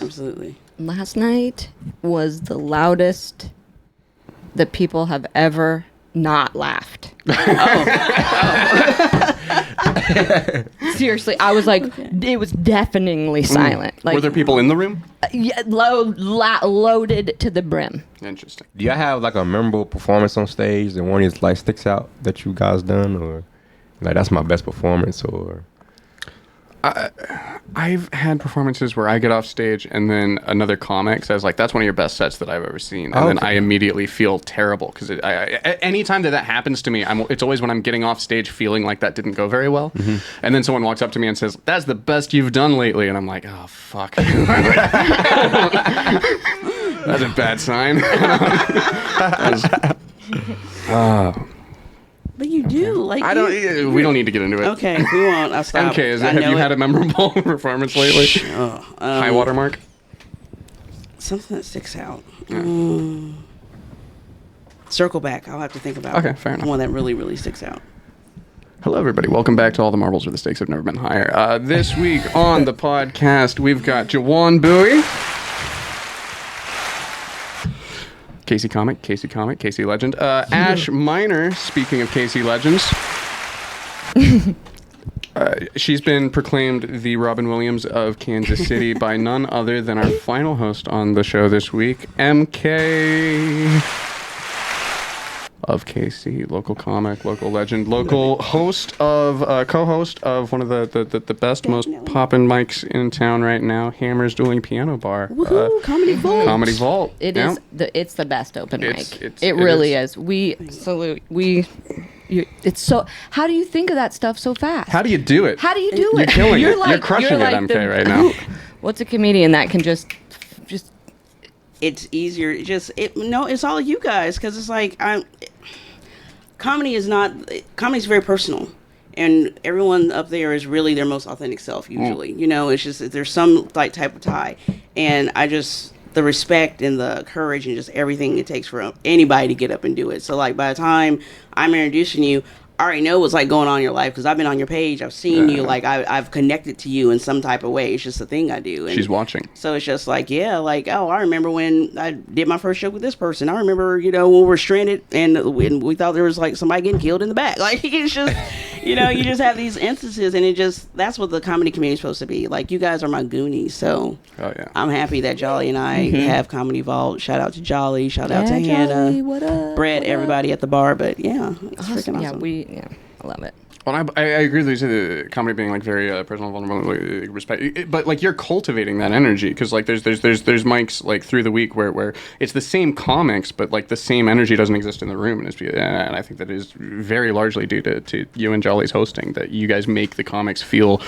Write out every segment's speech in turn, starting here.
Absolutely. Last night was the loudest that people have ever not laughed. Seriously, I was like, it was deafeningly silent. Like, were there people in the room? Yeah, loaded to the brim. Interesting. Do y'all have like a memorable performance on stage that one is like sticks out that you guys done, or like that's my best performance, or? I've had performances where I get off stage and then another comic says like, that's one of your best sets that I've ever seen. And then I immediately feel terrible because anytime that happens to me, it's always when I'm getting off stage feeling like that didn't go very well. Mm-hmm. And then someone walks up to me and says, that's the best you've done lately. And I'm like, oh, fuck. That's a bad sign. But you do like. We don't need to get into it. Okay, we won't. I'll stop. Okay, have you had a memorable performance lately? High water mark. Something that sticks out. Circle back. I'll have to think about. Okay, fair enough. One that really, really sticks out. Hello, everybody. Welcome back to All the Marbles Where the Stakes Have Never Been Higher. This week on the podcast, we've got Jawan Bowie. Casey Comic, Casey Legend. Ash Minor, speaking of Casey Legends. She's been proclaimed the Robin Williams of Kansas City by none other than our final host on the show this week, MK of KC, local comic, local legend, local host of, co-host of one of the best, most poppin' mics in town right now, Hammer's Dueling Piano Bar. Woohoo, Comedy Vault. Comedy Vault. It's the best open mic. It really is. We salute. It's so. How do you think of that stuff so fast? How do you do it? How do you do it? You're killing it. Like, you're crushing it, MK, right now. What's a comedian that can just it's easier. It's all you guys, because it's like comedy's very personal, and everyone up there is really their most authentic self usually. It's just there's some like type of tie, and the respect and the courage and just everything it takes for anybody to get up and do it. So like by the time I'm introducing you, I already know what's like going on in your life because I've been on your page. I've seen you. Like I've connected to you in some type of way. It's just a thing I do. And she's watching. So it's just like, I remember when I did my first show with this person. I remember, when we were stranded and we thought there was like somebody getting killed in the back. Like it's just, you just have these instances, and that's what the comedy community is supposed to be. Like you guys are my Goonies. So I'm happy that Jolly and I have Comedy Vault. Shout out to Jolly. Shout out to Jolly, Hannah. what up? Brett, everybody at the bar. But it's freaking awesome. Yeah, I love it. Well, I agree with you, the comedy being like very personal, vulnerable, respect. But like you're cultivating that energy because like there's mics like through the week where it's the same comics, but like the same energy doesn't exist in the room, and I think that is very largely due to you and Jolly's hosting, that you guys make the comics feel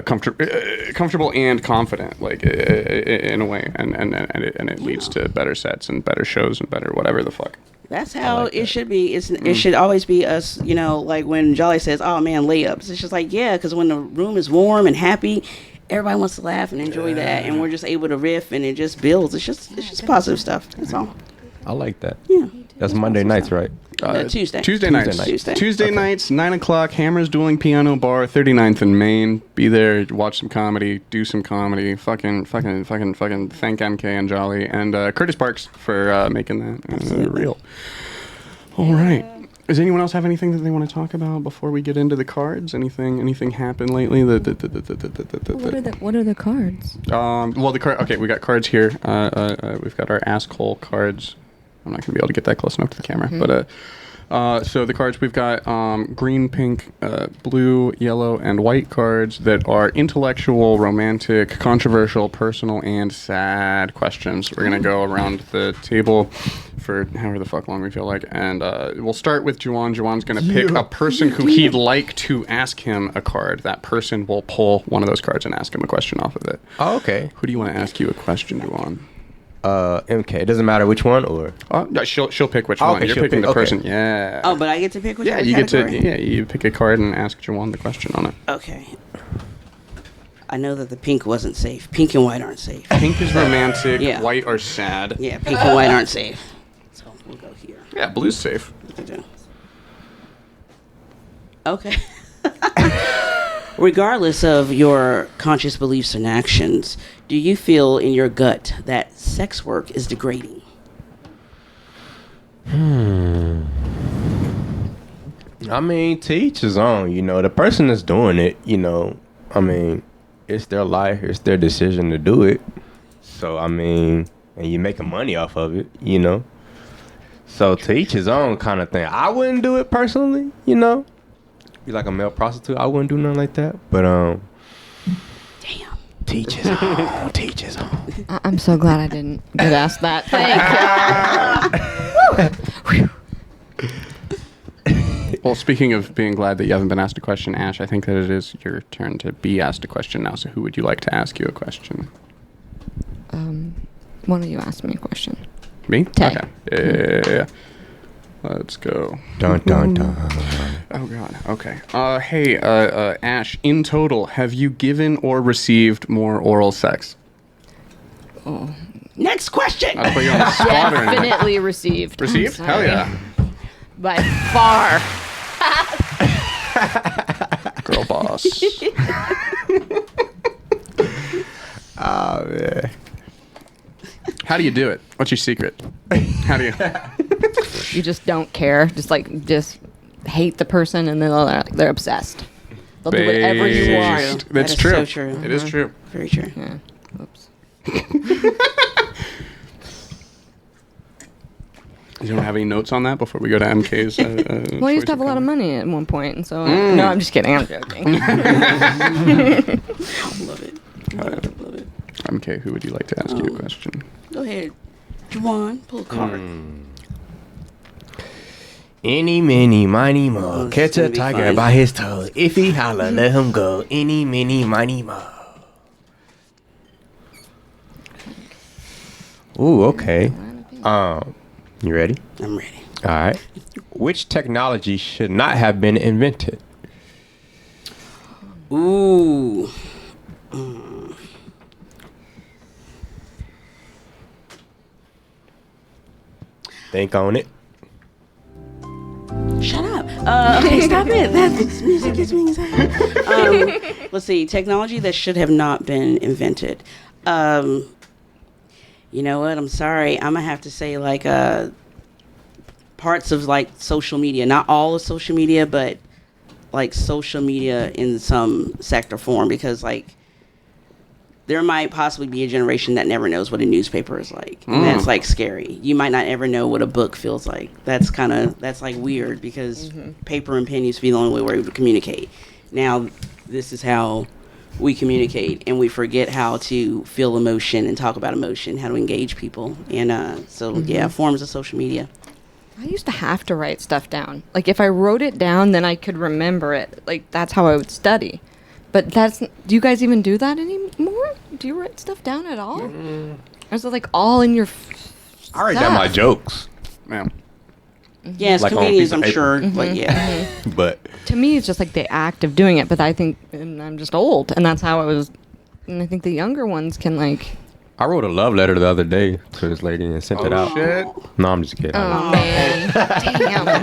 comfortable and confident, like in a way, and it leads to better sets and better shows and better whatever the fuck. That's how it should be. It should always be us, like when Jolly says, oh man, layups. It's just like, because when the room is warm and happy, everybody wants to laugh and enjoy that. And we're just able to riff and it just builds. It's just positive stuff. That's all. I like that. Yeah. That's Monday nights, right? Tuesday nights, 9 o'clock, Hammer's Dueling Piano Bar, 39th and Main. Be there, watch some comedy, do some comedy. Fucking thank MK and Jolly and Curtis Parks for making that real. All right. Does anyone else have anything that they want to talk about before we get into the cards? Anything happened lately? What are the cards? Okay, we got cards here. We've got our asshole cards. I'm not going to be able to get that close enough to the camera. But so the cards, we've got green, pink, blue, yellow, and white cards that are intellectual, romantic, controversial, personal, and sad questions. We're going to go around the table for however the fuck long we feel like. And we'll start with Juwan. Juwan's going to pick a person who he'd like to ask him a card. That person will pull one of those cards and ask him a question off of it. Oh, okay. Who do you want to ask you a question, Juwan? MK. It doesn't matter which one, or she'll pick which one. Okay, You're picking the person. Okay. Yeah. Oh, but I get to pick which one. Yeah, you get to. Yeah, you pick a card and ask Jawan the question on it. Okay. I know that the pink wasn't safe. Pink and white aren't safe. Pink is romantic. Yeah. White are sad. Yeah, pink and white aren't safe. So we'll go here. Yeah, blue's safe. Okay. Regardless of your conscious beliefs and actions, Do you feel in your gut that sex work is degrading? I mean, to each his own. You know, the person that's doing it, you know, I mean, it's their life, it's their decision to do it. So, I mean, and you're making money off of it, you know. So, to each his own kind of thing. I wouldn't do it personally, you know. Be like a male prostitute. I wouldn't do nothing like that. But, Damn. teach his own, teach his own. I'm so glad I didn't get asked that. Thank you. Well, speaking of being glad that you haven't been asked a question, Ash, I think that it is your turn to be asked a question now. So who would you like to ask you a question? Why don't you ask me a question? Me? Tay. Okay. Yeah. Let's go. Dun, dun, dun. Oh, God. Okay. Hey, Ash, in total, have you given or received more oral sex? Next question. I put you on the spot or anything. Definitely received. Received? I'm Hell sorry. yeah. By far. Girl boss. Oh, man. How do you do it? What's your secret? How do you... You just don't care. Just hate the person, and then they're obsessed. They'll do whatever you want. Based. That's That is true. so true. It is true. Very true. Yeah. Oops. You don't have any notes on that before we go to MK's? Well, I used to have a lot of money at one point, and so no, I'm just kidding. I'm joking. Love it. Love it. MK, who would you like to ask you a question? Go ahead. Juwan, pull a card. Eeny, meeny, miny, mo. Oh, this Catch is gonna a be tiger fun. by his toe. If he holler, let him go. Eeny, meeny, miny, mo. Ooh, okay. You ready? I'm ready. All right. Which technology should not have been invented? Ooh. Think on it. Shut up. Okay, stop it. That music gets me excited. Let's see. Technology that should have not been invented. You know what? I'm sorry. I'm gonna have to say like parts of like social media. Not all of social media, but like social media in some sector form, because like there might possibly be a generation that never knows what a newspaper is like. And that's like scary. You might not ever know what a book feels like. That's like weird, because paper and pen used to be the only way we would communicate. Now this is how we communicate, and we forget how to feel emotion and talk about emotion, how to engage people. And yeah, forms of social media. I used to have to write stuff down. Like if I wrote it down, then I could remember it. Like that's how I would study. But do you guys even do that anymore? Do you write stuff down at all? Or is it like all in your I write down my jokes. Yeah. Yes, Like on a comedians, piece of I'm paper. sure. But yeah. But To me, it's just like the act of doing it. But I think I'm just old, and that's how I was. And I think the younger ones can like. I wrote a love letter the other day to this lady and sent it out. Shit. No, I'm just kidding. Oh man, damn.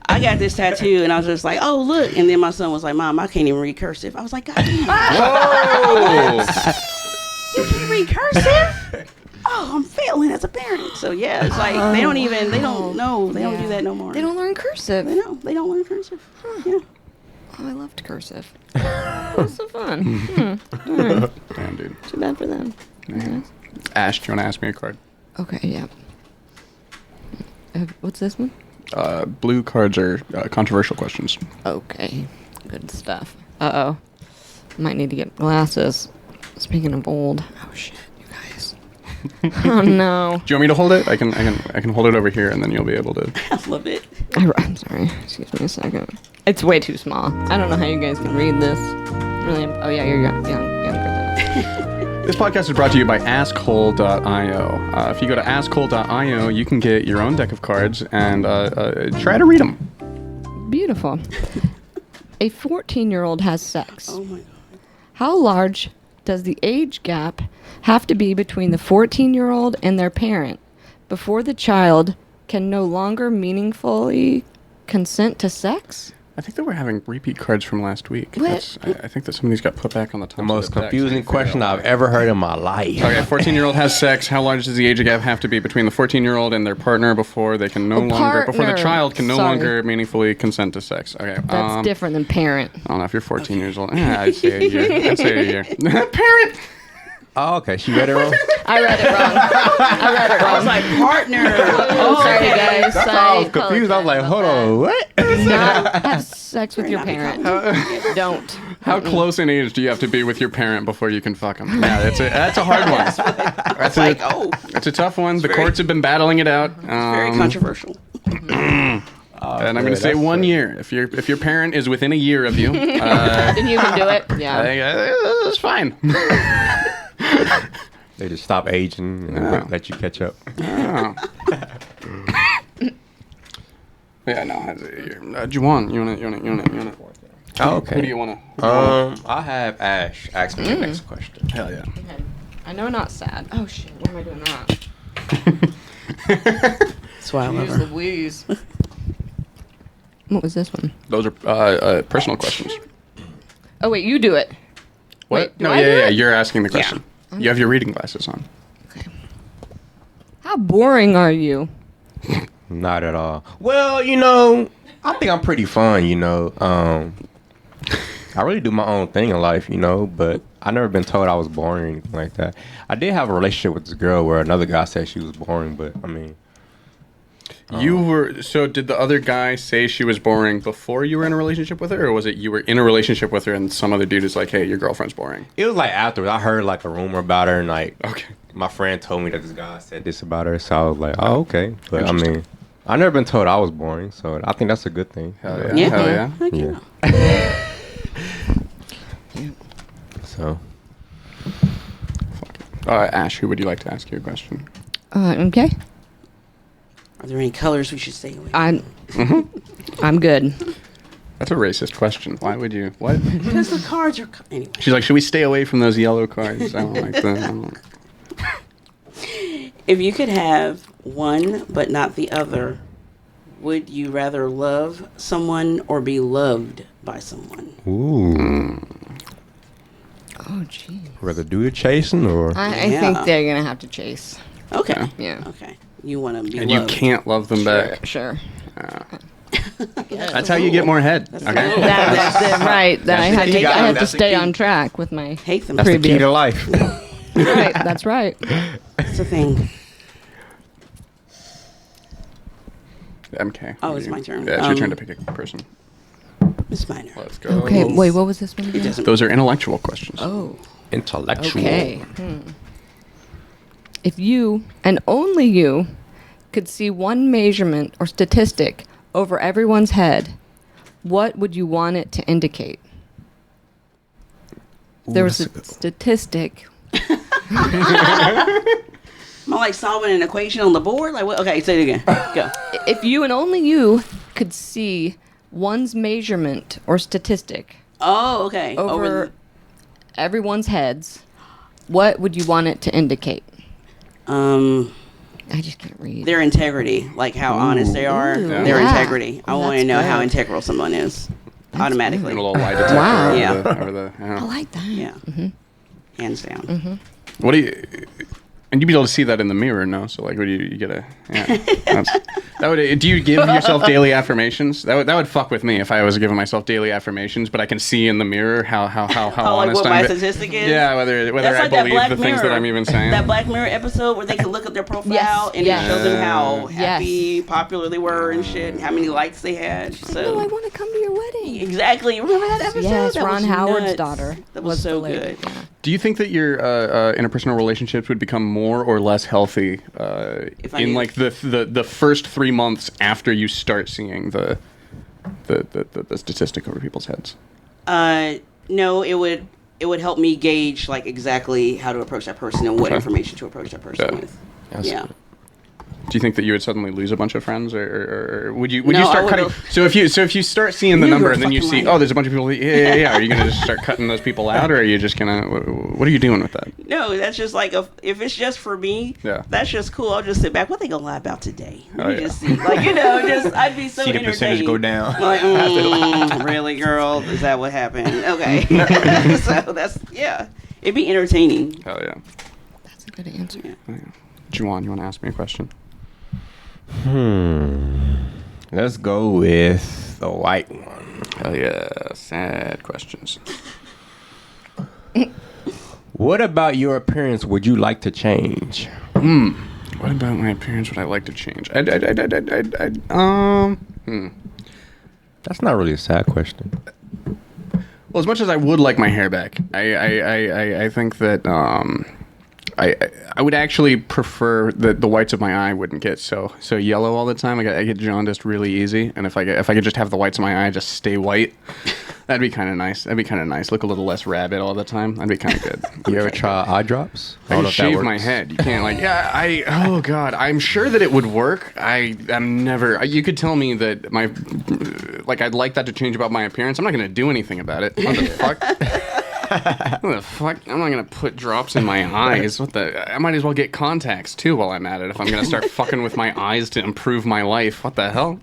I got this tattoo, and I was just like, oh, look. And then my son was like, Mom, I can't even read cursive. I was like, God damn. Whoa! You can read cursive? Oh, I'm failing as a parent. So yeah, it's like they don't know. They don't do that no more. They don't learn cursive. They don't learn cursive. Yeah. Oh, I loved cursive. It was so fun. All right. Damn, dude. Too bad for them. Ash, do you want to ask me a card? Okay, yeah. What's this one? Blue cards are controversial questions. Okay, good stuff. Uh-oh. Might need to get glasses. Speaking of old. Oh, shit, you guys. Oh, no. Do you want me to hold it? I can hold it over here, and then you'll be able to. I love it. I'm sorry. Excuse me a second. It's way too small. I don't know how you guys can read this. Really? Oh, yeah, you're younger than us. This podcast is brought to you by askhole.io. If you go to askhole.io, you can get your own deck of cards and try to read them. Beautiful. A 14-year-old has sex. Oh my God. How large does the age gap have to be between the 14-year-old and their parent before the child can no longer meaningfully consent to sex? I think that we're having repeat cards from last week. What? I think that some of these got put back on the top. The most confusing question I've ever heard in my life. Okay, 14-year-old has sex. How large does the age gap have to be between the 14-year-old and their partner before they can before the child can no longer meaningfully consent to sex? Okay, That's different than parent. I don't know if you're 14 years old. I'd say a year. I'd say a year. Parent. Oh, okay. She read it wrong. I read it wrong. I was like, partner. Sorry, guys. That's why I was confused. I was like, hold on, what? Not have sex with your parent. Don't. How close in age do you have to be with your parent before you can fuck them? Yeah, that's a hard one. That's like, That's a tough one. The courts have been battling it out. Very controversial. And I'm going to say 1 year. If your parent is within a year of you, Then you can do it. Yeah. It's fine. They just stop aging and let you catch up. Oh. Yeah, no. Juwan, you wanna. Oh, okay. Who do you wanna? I have Ash ask me the next question. Hell yeah. Okay. I know, not sad. Oh shit! What am I doing wrong? That's why I love Jeez her. Louise. What was this one? Those are personal questions. Oh wait, you do it. What? Wait, do No, I do yeah. it? You're asking the question. You have your reading glasses on. Okay. How boring are you? Not at all. Well, I think I'm pretty fun, I really do my own thing in life, but I never been told I was boring or anything like that. I did have a relationship with this girl where another guy said she was boring, but I mean... So did the other guy say she was boring before you were in a relationship with her, or was it you were in a relationship with her and some other dude is like, hey, your girlfriend's boring? It was like afterwards. I heard like a rumor about her and like Okay. my friend told me that this guy said this about her, so I was like, oh, okay. But I mean, I never been told I was boring, so I think that's a good thing. Hell yeah. Yeah. Hell yeah. Heck yeah. So, Ash, who would you like to ask you a question? Okay. Are there any colors we should stay away? I'm good. That's a racist question. Why would you? What? Because the cards are... Anyway. She's like, should we stay away from those yellow cards? I don't like that. If you could have one but not the other, would you rather love someone or be loved by someone? ooh. Oh, jeez. Rather do the chasing or? I Yeah. think they're gonna have to chase. Okay. Yeah. Okay. You want to be And you loved. can't love them back. Sure. That's how you get more head. Okay. That's it, right. That I have the to, key, I have to that's the stay key. on track with my. Hate them. That's the key Previous. to life. Right. That's right. That's the thing. MK. Oh, it's my turn. Yeah, it's your turn to pick a person. Miss Minor. Let's go. Okay. Wait. What was this one It again? doesn't. Those are intellectual questions. Oh. Intellectual. Okay. If you and only you could see one measurement or statistic over everyone's head, what would you want it to indicate? There was a statistic. Am I like solving an equation on the board? Like what? Okay, say it again. Go. If you and only you could see one's measurement or statistic Oh, okay. over everyone's heads, what would you want it to indicate? I just can't read. Their integrity, like how honest they are. Ooh, Their yeah. integrity. I Oh, want to that's know how good. integral someone is. Automatically. A little lie detector Wow. over Yeah. over the I like that. Yeah. Hands down. What do you? And you'd be able to see that in the mirror, no? So like, would you get a? Yeah. That would. Do you give yourself daily affirmations? That would fuck with me if I was giving myself daily affirmations, but I can see in the mirror how Oh, like honest what I'm. my statistic is? Yeah, whether That's I like that believe Black the things that Mirror. I'm even saying. That Black Mirror episode where they can look at their profile Yes, and yes. it shows them how Yes. happy, popular they were and shit, and how many likes they had. So Oh, I want to come to your wedding. exactly. Remember that episode? Yes, That Ron was Howard's nuts. daughter That was so the lady. good. Yeah. Do you think that your interpersonal relationships would become more or less healthy If I in knew. like the first 3 months after you start seeing the statistic over people's heads? No, it would help me gauge like exactly how to approach that person and what Okay. information to approach that person Yeah. with. That's Yeah. good. Do you think that you would suddenly lose a bunch of friends, or would you No, you I start would cutting? go- So if you start seeing the You number were and then you fucking see, lying. oh, there's a bunch of people. Yeah. Are you gonna just start cutting those people out, or are you just gonna? What are you doing with that? No, that's just like if it's just for me. Yeah. That's just cool. I'll just sit back. What they gonna lie about today? Let me yeah. just see. Like just I'd be so See the entertained. percentage go down. Like, really, girl? Is that what happened? Okay. So that's it'd be entertaining. Hell yeah. That's a good answer. Juwan, you want to ask me a question? Let's go with the white one. Hell yeah. Sad questions. What about your appearance would you like to change? What about my appearance would I like to change? That's not really a sad question. Well, as much as I would like my hair back, I think that I would actually prefer that the whites of my eye wouldn't get so yellow all the time. I get jaundiced really easy, and if I could just have the whites of my eye just stay white, that'd be kind of nice. Look a little less rabbit all the time. That'd be kind of good. You ever try eye drops? I can shave my head. You can't oh god, I'm sure that it would work. I'm never. You could tell me that I'd like that to change about my appearance. I'm not gonna do anything about it. What the fuck? What the fuck? I'm not gonna put drops in my eyes. I might as well get contacts too while I'm at it. If I'm gonna start fucking with my eyes to improve my life, what the hell?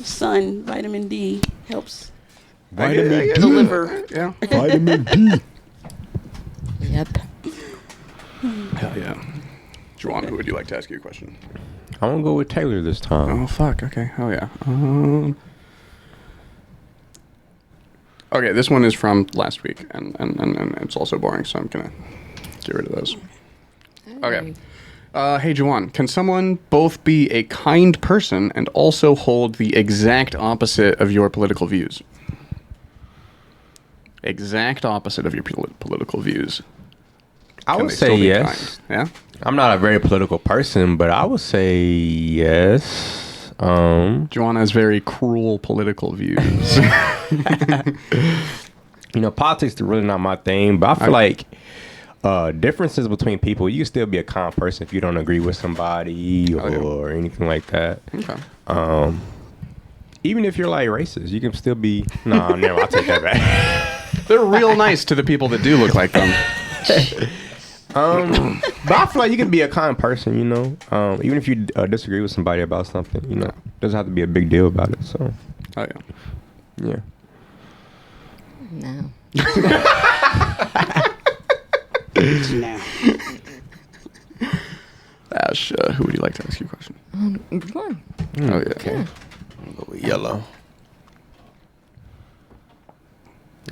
Sun, vitamin D helps Vitamin the liver. Yeah. Vitamin D. Yep. Hell yeah. Juwan, who would you like to ask you a question? I'm gonna go with Taylor this time. Oh fuck. Okay. Hell yeah. Okay, this one is from last week, and it's also boring, so I'm gonna get rid of those. Okay. Hey, Juwan, can someone both be a kind person and also hold the exact opposite of your political views? Exact opposite of your political views. I Can would they say still be yes. kind? Yeah? I'm not a very political person, but I would say yes. Juwan has very cruel political views. Politics is really not my thing, but I feel like differences between people, you can still be a calm person if you don't agree with somebody or anything like that. Okay. Even if you're like racist, you can still be. No, never. I'll take that back. They're real nice to the people that do look like them. But I feel like you can be a kind person, even if you disagree with somebody about something, doesn't have to be a big deal about it. So, Oh, yeah. yeah. No. Now. Ash, who would you like to ask you a question? One. Oh, yeah. Okay. I'll go with yellow.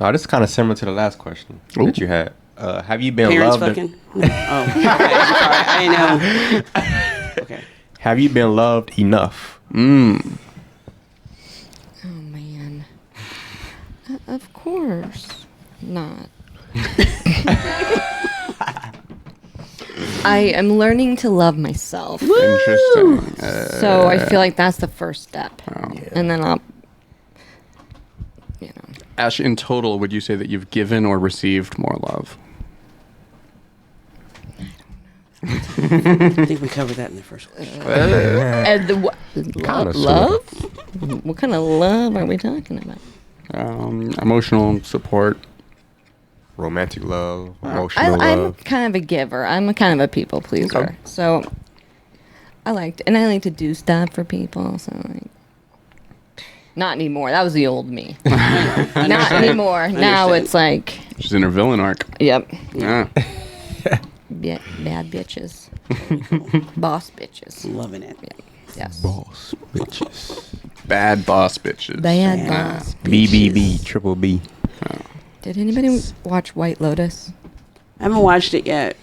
Oh, this is kind of similar to the last question that you had. Have you been Parents loved? fucking. No. Oh, okay. I'm sorry. I know. Okay. Have you been loved enough? Oh man. Of course not. I am learning to love myself. Interesting. So I feel like that's the first step. And then I'll, Ash, in total, would you say that you've given or received more love? I think we covered that in the first question. And Kinda, love? What kind of love are we talking about? Emotional support. Romantic love, emotional I'm love. kind of a giver. I'm a kind of a people pleaser. Okay. So I like to do stuff for people. So not anymore. That was the old me. Not anymore. Now understand. it's like, She's in her villain arc. yep, Yeah. bad bitches, boss bitches. Loving it. Yes, Boss bitches. Bad boss bitches. bad boss. BBB, triple B. Did anybody watch White Lotus? I haven't watched it yet.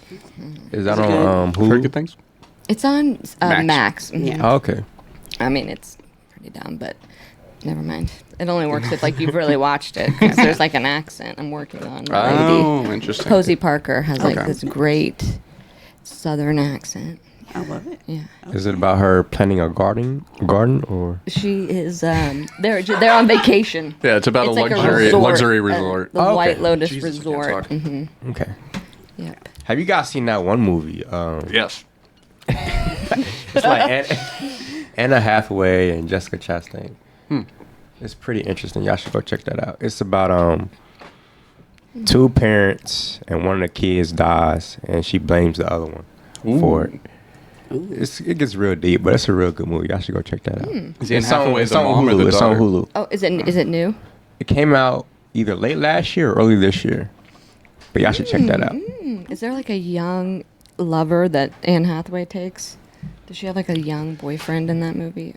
Is that Is it on Heard Hulu? good things? It's on Max. Max. Mhm. Yeah. Oh, okay. I mean, it's pretty dumb, but never mind. It only works if like you've really watched it. 'Cause there's like an accent I'm working on. Oh, interesting. Posey Parker has like Okay. this great Southern accent. I love it. Yeah, Is it about her planting a garden or? she is. They're on vacation. Yeah, it's about It's a like luxury resort. The Oh, okay. White Lotus Jesus, I can't Resort. talk. Hmm. Okay. Yep. Have you guys seen that one movie? Yes. It's like Anna Hathaway and Jessica Chastain. It's pretty interesting. Y'all should go check that out. It's about two parents and one of the kids dies and she blames the other one for it. It gets real deep, but it's a real good movie. Y'all should go check that out. It's on Hulu. It's on Hulu. Oh, is it new? It came out either late last year or early this year. But y'all should check that out. Is there like a young lover that Anne Hathaway takes? Does she have like a young boyfriend in that movie?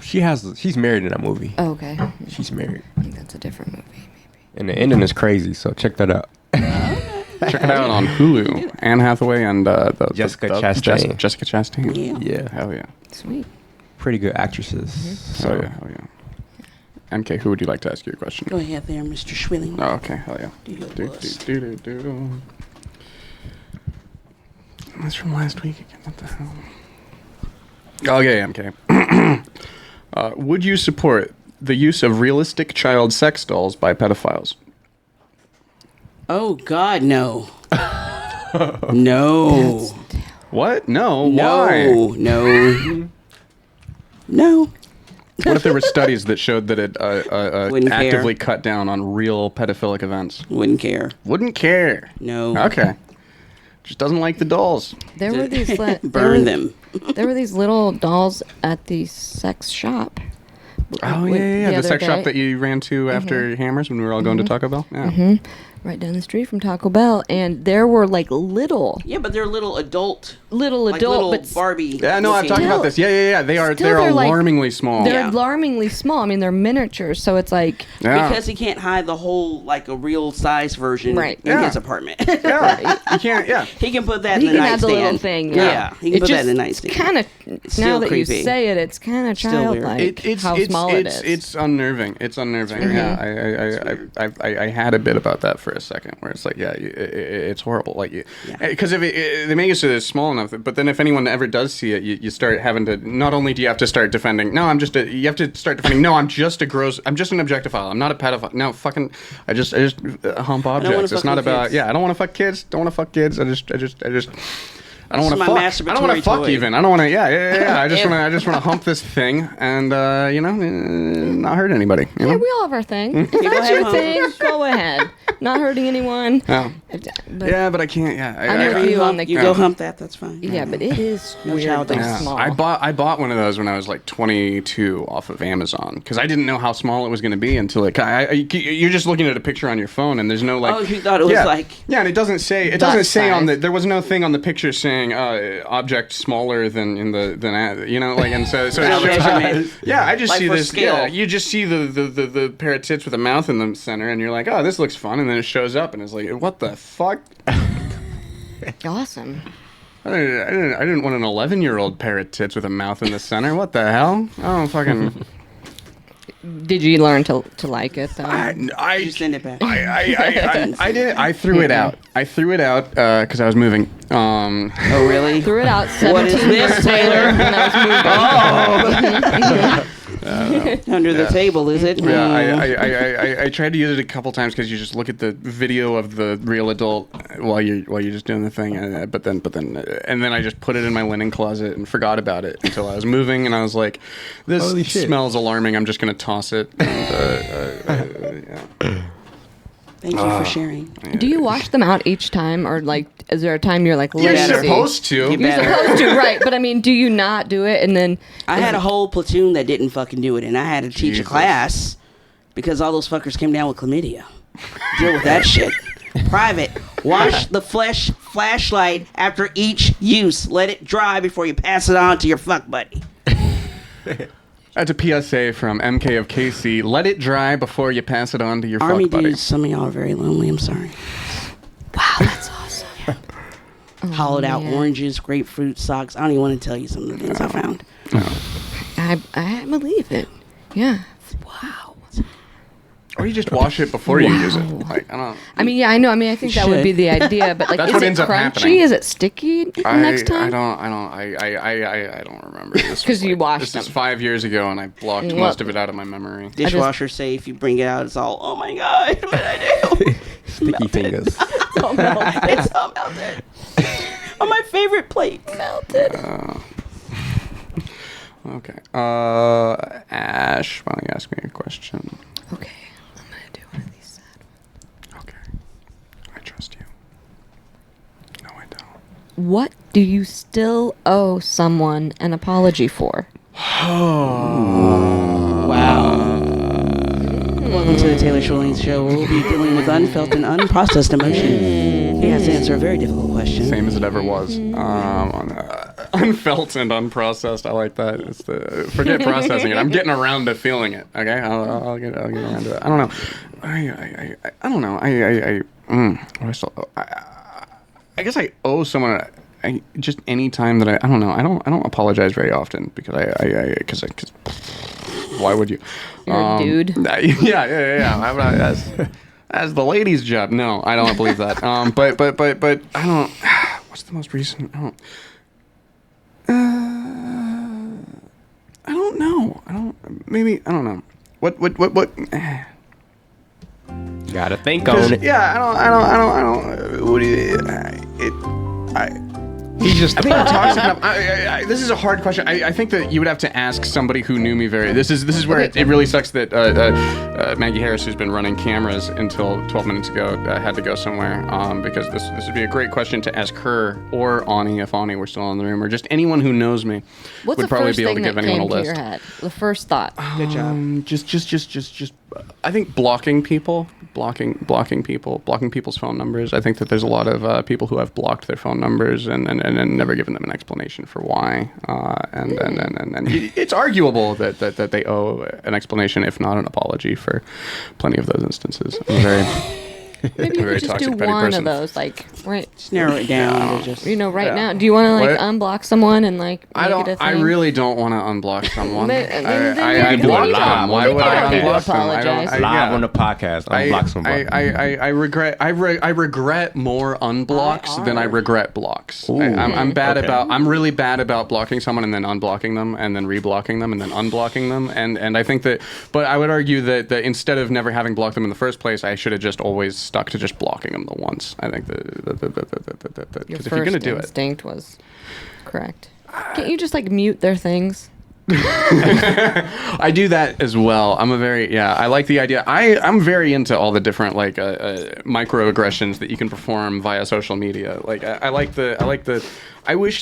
She's married in that movie. Oh, okay. She's married. I think that's a different movie, maybe. And the ending is crazy, so check that out. Check it out on Hulu. Anne Hathaway and Jessica Chastain. Jessica Chastain. Yeah. Hell yeah. Sweet. Pretty good actresses. So hell yeah. MK, who would you like to ask you a question? Go ahead there, Mr. Schwilling. Oh, okay. Hell yeah. Do your Do, buzz. do. That's from last week again. What the hell? Okay, MK. Would you support the use of realistic child sex dolls by pedophiles? Oh, God, no. No. What? No. No. Why? No. No. What if there were studies that showed that it Wouldn't care. actively cut down on real pedophilic events? Wouldn't care. Wouldn't care. No. Okay. Just doesn't like the dolls. There were these Burn them. There were these little dolls at the sex shop. Oh, yeah. The other sex shop day. that you ran to after Hammers when we were all going to Taco Bell? Yeah. Right down the street from Taco Bell, and there were like little Yeah, but they're little adult, little but but Barbie. Yeah, no, I've talked looking- about this. Yeah. They're they're like- alarmingly small. they're Yeah. alarmingly small. I mean, they're miniatures, so it's like Yeah. Because he can't hide the whole, like, a real size version Right. in Yeah. his apartment. Yeah. You can't, yeah. He can put that he in the can have the nightstand. little thing. Yeah, he can put that in the nightstand. Kind of still now that creepy. you say it, it's kind of Still weird. childlike. How small it is. It's unnerving. It's unnerving. Yeah, I had a bit about that for a second, where it's like, yeah, it's horrible. Like, because if they make it so that it's small enough, but then if anyone ever does see it, you start having to. Not only do you have to start defending. No, you have to start defending. No, I'm just an objectophile. I'm not a pedophile. No, fucking. I just hump objects. It's not about. kids. Yeah, I don't want to fuck kids. Don't want to fuck kids. I don't want to my fuck. I don't want to masturbatory fuck toy. even. I don't want to. Yeah. I just want to hump this thing and not hurt anybody. You know? Yeah, we all have our thing. If People that's have your homes. thing, go ahead. Not hurting anyone. Yeah. But, Yeah, but I can't. Yeah, I never You, do on the you go hump that, that's fine. Yeah, but it is No weirdly child Yeah. small. I bought one of those when I was like 22 off of Amazon because I didn't know how small it was going to be until you're just looking at a picture on your phone and there's no like. Oh, you thought it was like. Yeah, and it doesn't say That on size. there was no thing on the picture saying object smaller than and so it No shows measurement. yeah, I just Like see for this scale. yeah, you just see the pair of tits with a mouth in the center and you're like, oh, this looks fun, and then it shows up and it's like, what the fuck? Awesome. I didn't want an 11-year-old pair of tits with a mouth in the center. What the hell? I don't fucking. Did you learn to like it though? You send it back. I did. I threw it out. I threw it out because I was moving. Oh, really? Threw it out 17 What is this, years Taylor? later when I was moving. Under the table, is it? Yeah, I tried to use it a couple times because you just look at the video of the real adult while you're just doing the thing, but then I just put it in my linen closet and forgot about it until I was moving, and I was like, this Holy shit. smells alarming. I'm just gonna toss it. And, yeah. Thank you for sharing. Do you wash them out each time, or like, is there a time you're like, You're let's see? supposed to. Get You're better. supposed to, right? But I mean, do you not do it, and then I had a whole platoon that didn't fucking do it, and I had to teach a Jesus. class because all those fuckers came down with chlamydia. Deal with that shit. Private. Wash the flashlight after each use. Let it dry before you pass it on to your fuck buddy. That's a PSA from MK of KC. Let it dry before you pass it on to your Army fuck buddy. dudes, some of y'all are very lonely. I'm sorry. wow, that's awesome. Hollowed out man. oranges, grapefruit, socks. I don't even want to tell you some of the things I found. I believe it. Yeah. Wow. Or you just wash it before you use it. Like, I don't. I mean, yeah, I know. I mean, I think that would should. be the idea, but like, That's is what it ends up crunchy? happening. Is it sticky next time? I don't remember. This 'Cause was you washed This is them. 5 years ago, and I blocked Well- most of it out of my memory. Dishwasher safe. You bring it out, it's all, oh my god, what did I do? Sticky fingers. Oh, no. It's all melted. On my favorite plate. Melted. Okay. Ash, why don't you ask me a question? Okay, I'm gonna do one of these sad ones. Okay. I trust you. No, I don't. What do you still owe someone an apology for? Wow. Welcome to the Taylor Shirley Show. We'll be dealing with unfelt and unprocessed emotion. He has to answer a very difficult question. Same as it ever was. Unfelt and unprocessed. I like that. It's forget processing it. I'm getting around to feeling it. Okay, I'll get around to it. I don't know. I don't know. What I still. I guess I owe someone. Just any time that I don't know. I don't apologize very often because because why would you? You're a dude. Yeah. I'm not, that's the ladies' job. No, I don't believe that. But I don't. What's the most recent? I don't know. Maybe I don't know. What? Gotta think on it. Yeah, I don't. What do you? He's just. I think I'm toxic enough. This is a hard question. I think that you would have to ask somebody who knew me very. This is where it really sucks that Maggie Harris, who's been running cameras until 12 minutes ago, had to go somewhere. Because this would be a great question to ask her or Ani if Ani were still in the room, or just anyone who knows me. What's would the probably first be able thing to give that anyone came a to list. your head? The first thought. Good job. Just I think blocking people, blocking people's phone numbers. I think that there's a lot of people who have blocked their phone numbers and never given them an explanation for why. And it's arguable that they owe an explanation, if not an apology, for plenty of those instances. I'm very Maybe you very could just do toxic, petty one person. of those, like right. Just narrow it down. To just, Right now. Do you want to What? unblock someone and make it a thing? I really don't want to unblock someone. Then I do it block live. them. Why You would I don't need to unblock them? apologize. Live on the podcast. Unblock somebody. I regret more unblocks than I regret blocks. I'm really bad about blocking someone and then unblocking them and then reblocking them and then unblocking them, and I think that. But I would argue that instead of never having blocked them in the first place, I should have just always stuck to just blocking them the once. I think that Your because if you're gonna first do it, instinct was correct. Can't you just mute their things? I do that as well. I like the idea. I'm very into all the different microaggressions that you can perform via social media. I wish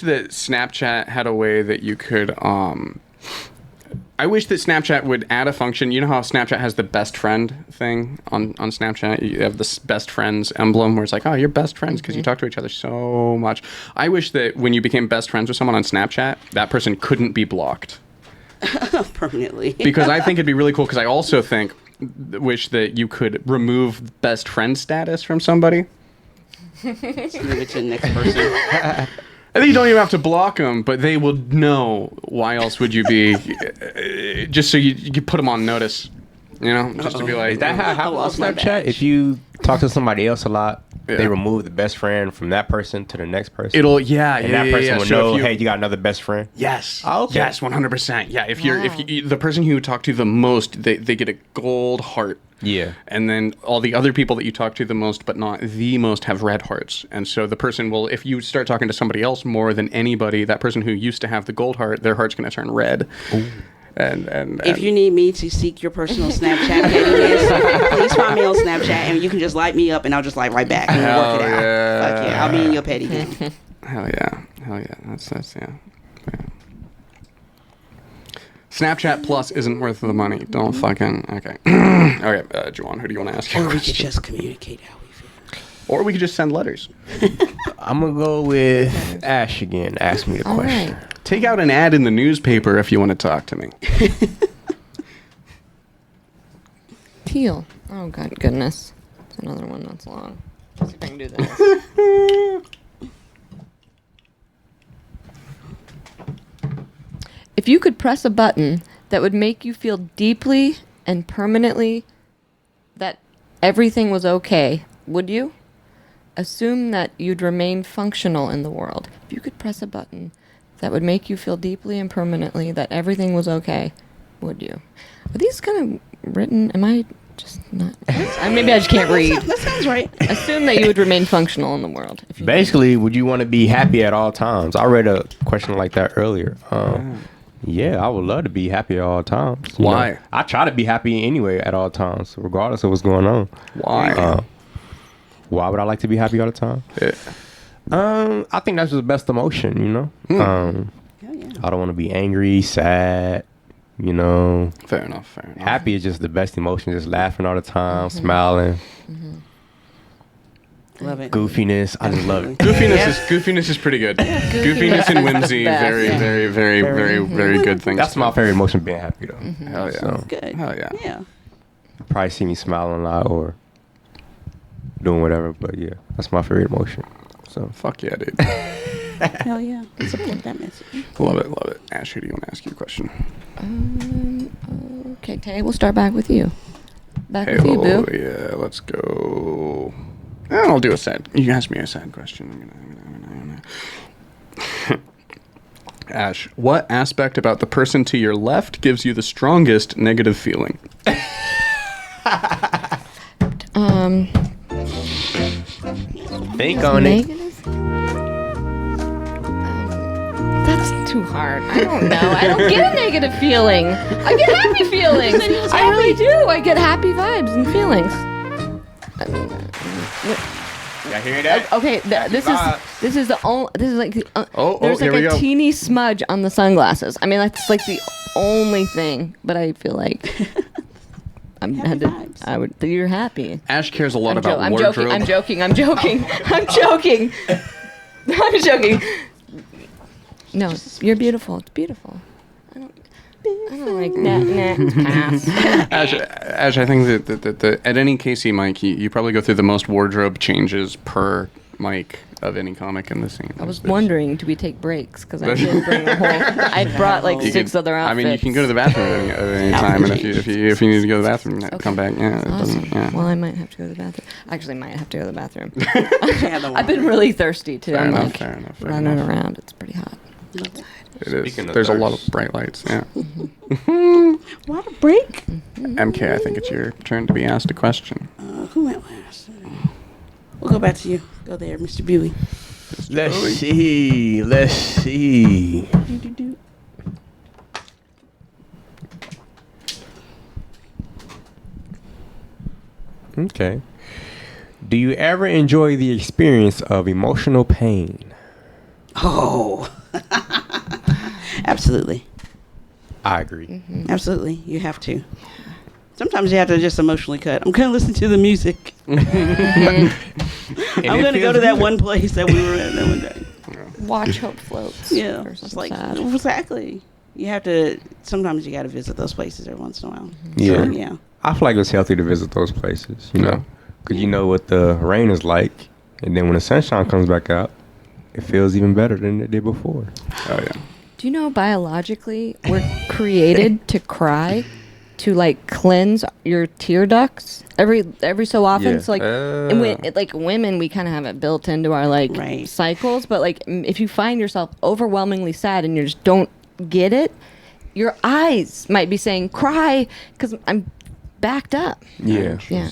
that Snapchat had a way that you could I wish that Snapchat would add a function. You know how Snapchat has the best friend thing on Snapchat? You have this best friends emblem where it's like, oh, you're best friends because you talk to each other so much. I wish that when you became best friends with someone on Snapchat, that person couldn't be blocked. permanently. Because I think it'd be really cool, because I also wish that you could remove best friend status from somebody. Just move it to the next person. I think you don't even have to block them, but they will know. Why else would you be? Just so you put them on notice, just to be like. Is that how it happens on lost my Snapchat? badge. If you talk to somebody else a lot, Yeah. they remove the best friend from that person to the next person. It'll and that person will So know, if hey, you got another best friend. Yes. Oh, okay. Yes, 100%. Yeah. If the person who you talk to the most, they get a gold heart. Yeah. And then all the other people that you talk to the most, but not the most, have red hearts. And so the person will, if you start talking to somebody else more than anybody, that person who used to have the gold heart, their heart's going to turn red. Ooh. And If you need me to seek your personal Snapchat pettiness, please find me on Snapchat and you can just light me up and I'll just light right back and we'll work it out. yeah. Fuck yeah, I'll be in your petty game. Hell yeah. That's yeah. Snapchat Plus isn't worth the money. Don't fucking. Okay. Okay, Juwan, who do you want to ask? Or we could just communicate how we feel. Or we could just send letters. I'm going to go with Ash again. Ask me the All question. right. Take out an ad in the newspaper if you want to talk to me. Teal. Oh, God, goodness. It's another one that's long. Let's see if I can do this. If you could press a button that would make you feel deeply and permanently that everything was okay, would you? Assume that you'd remain functional in the world. If you could press a button that would make you feel deeply and permanently that everything was okay, would you? Are these kind of written? Am I just not? Maybe I just can't read. That sounds right. Assume that you would remain functional in the world. If you Basically, would you want to be happy at all times? I read a question like that earlier. Yeah, I would love to be happy at all times. Why? I try to be happy anyway at all times, regardless of what's going on. Why? Why would I like to be happy all the time? Yeah. I think that's the best emotion, you know. Hell yeah. I don't want to be angry, sad, you know. Fair enough. Happy is just the best emotion, just laughing all the time, smiling. Love it. Goofiness, I just love it. Goofiness is pretty good. Goofiness and whimsy, very, Yeah. very, very, very, very good things. That's my favorite emotion, being happy though. Hell yeah. So, Good. Hell yeah. Yeah. probably see me smiling a lot or doing whatever, but yeah, that's my favorite emotion. So Fuck yeah, dude. Hell yeah. Support that message. Love it, love it. Ash, who do you want to ask you a question? Okay, Tay, we'll start back with you. Back Hey, with you, oh, Boo. yeah, let's go. I'll do a sad. You ask me a sad question. I'm gonna. Ash, what aspect about the person to your left gives you the strongest negative feeling? think on it. Negative? That's too hard. I don't know. I don't get a negative feeling. I get happy feelings. I really do. I get happy vibes and feelings. Y'all hear that? Okay, this is the only. This is like the. There's here like we a go. teeny smudge on the sunglasses. I mean, that's like the only thing. But I feel like Happy vibes. I would. You're happy. Ash cares a lot about I'm wardrobe. joking. I'm joking. I'm joking. I'm joking. I'm joking. No, you're beautiful. It's beautiful. I don't like that. Nah, pass. Ash, I think that at any KC mic, you probably go through the most wardrobe changes per mic of any comic in the scene. I was wondering, do we take breaks? Because I did bring a whole. I brought like You 6 could- other outfits. I mean, you can go to the bathroom at any time, and if you need to go to the bathroom, come back. Yeah, it Awesome. doesn't. Yeah. Well, I might have to go to the bathroom. Actually, might have to go to the bathroom. Yeah, the I've been really thirsty too. Fair I'm enough, like fair enough, fair running enough. around. It's pretty hot. It is. Speaking of There's a lot thirst. of bright lights. Yeah. What a break. MK, I think it's your turn to be asked a question. Who went last? We'll go back to you. Go there, Mr. Bowie. Let's see. Let's see. Do-do-do. Okay. Do you ever enjoy the experience of emotional pain? Oh. Absolutely. I agree. Absolutely. You have to. Sometimes you have to just emotionally cut. I'm going to listen to the music. I'm going to go to that one place that we were at that one day. Watch Hope Floats. Yeah. Or It's something like, sad. exactly. You have to, sometimes you got to visit those places every once in a while. Yeah. So, yeah. I feel like it's healthy to visit those places, you Yeah. know, because you know what the rain is like, and then when the sunshine comes back out, it feels even better than it did before. Oh yeah. Do you know biologically we're created to cry, to like cleanse your tear ducts every so often? Yeah. So like, and like women, we kind of have it built into our like Right. cycles. But like, if you find yourself overwhelmingly sad and you just don't get it, your eyes might be saying cry because I'm backed up. Yeah. Yeah.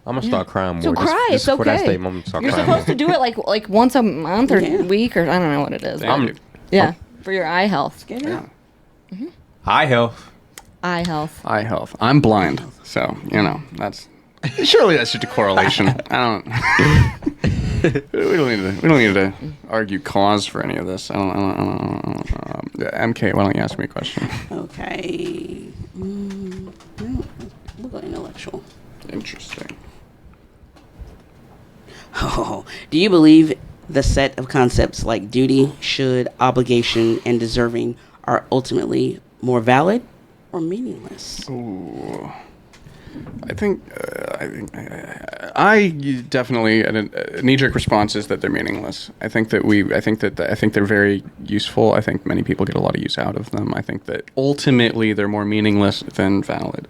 I'm going to start crying more. So cry. Just It's for that okay. statement, I'm gonna start You're crying supposed to more. do it like once a month or Yeah. week or I don't know what it is. Damn, I'm- dude. Yeah, for your eye health. Get it out. Eye health. Eye health. Eye health. I'm blind, so that's surely that's just a correlation. I don't. we don't need to argue cause for any of this. I don't. MK, why don't you ask me a question? Okay. We'll go intellectual. Interesting. Oh, do you believe the set of concepts like duty, should, obligation, and deserving are ultimately more valid or meaningless? Ooh. I think I definitely a knee-jerk response is that they're meaningless. I think they're very useful. I think many people get a lot of use out of them. I think that ultimately they're more meaningless than valid.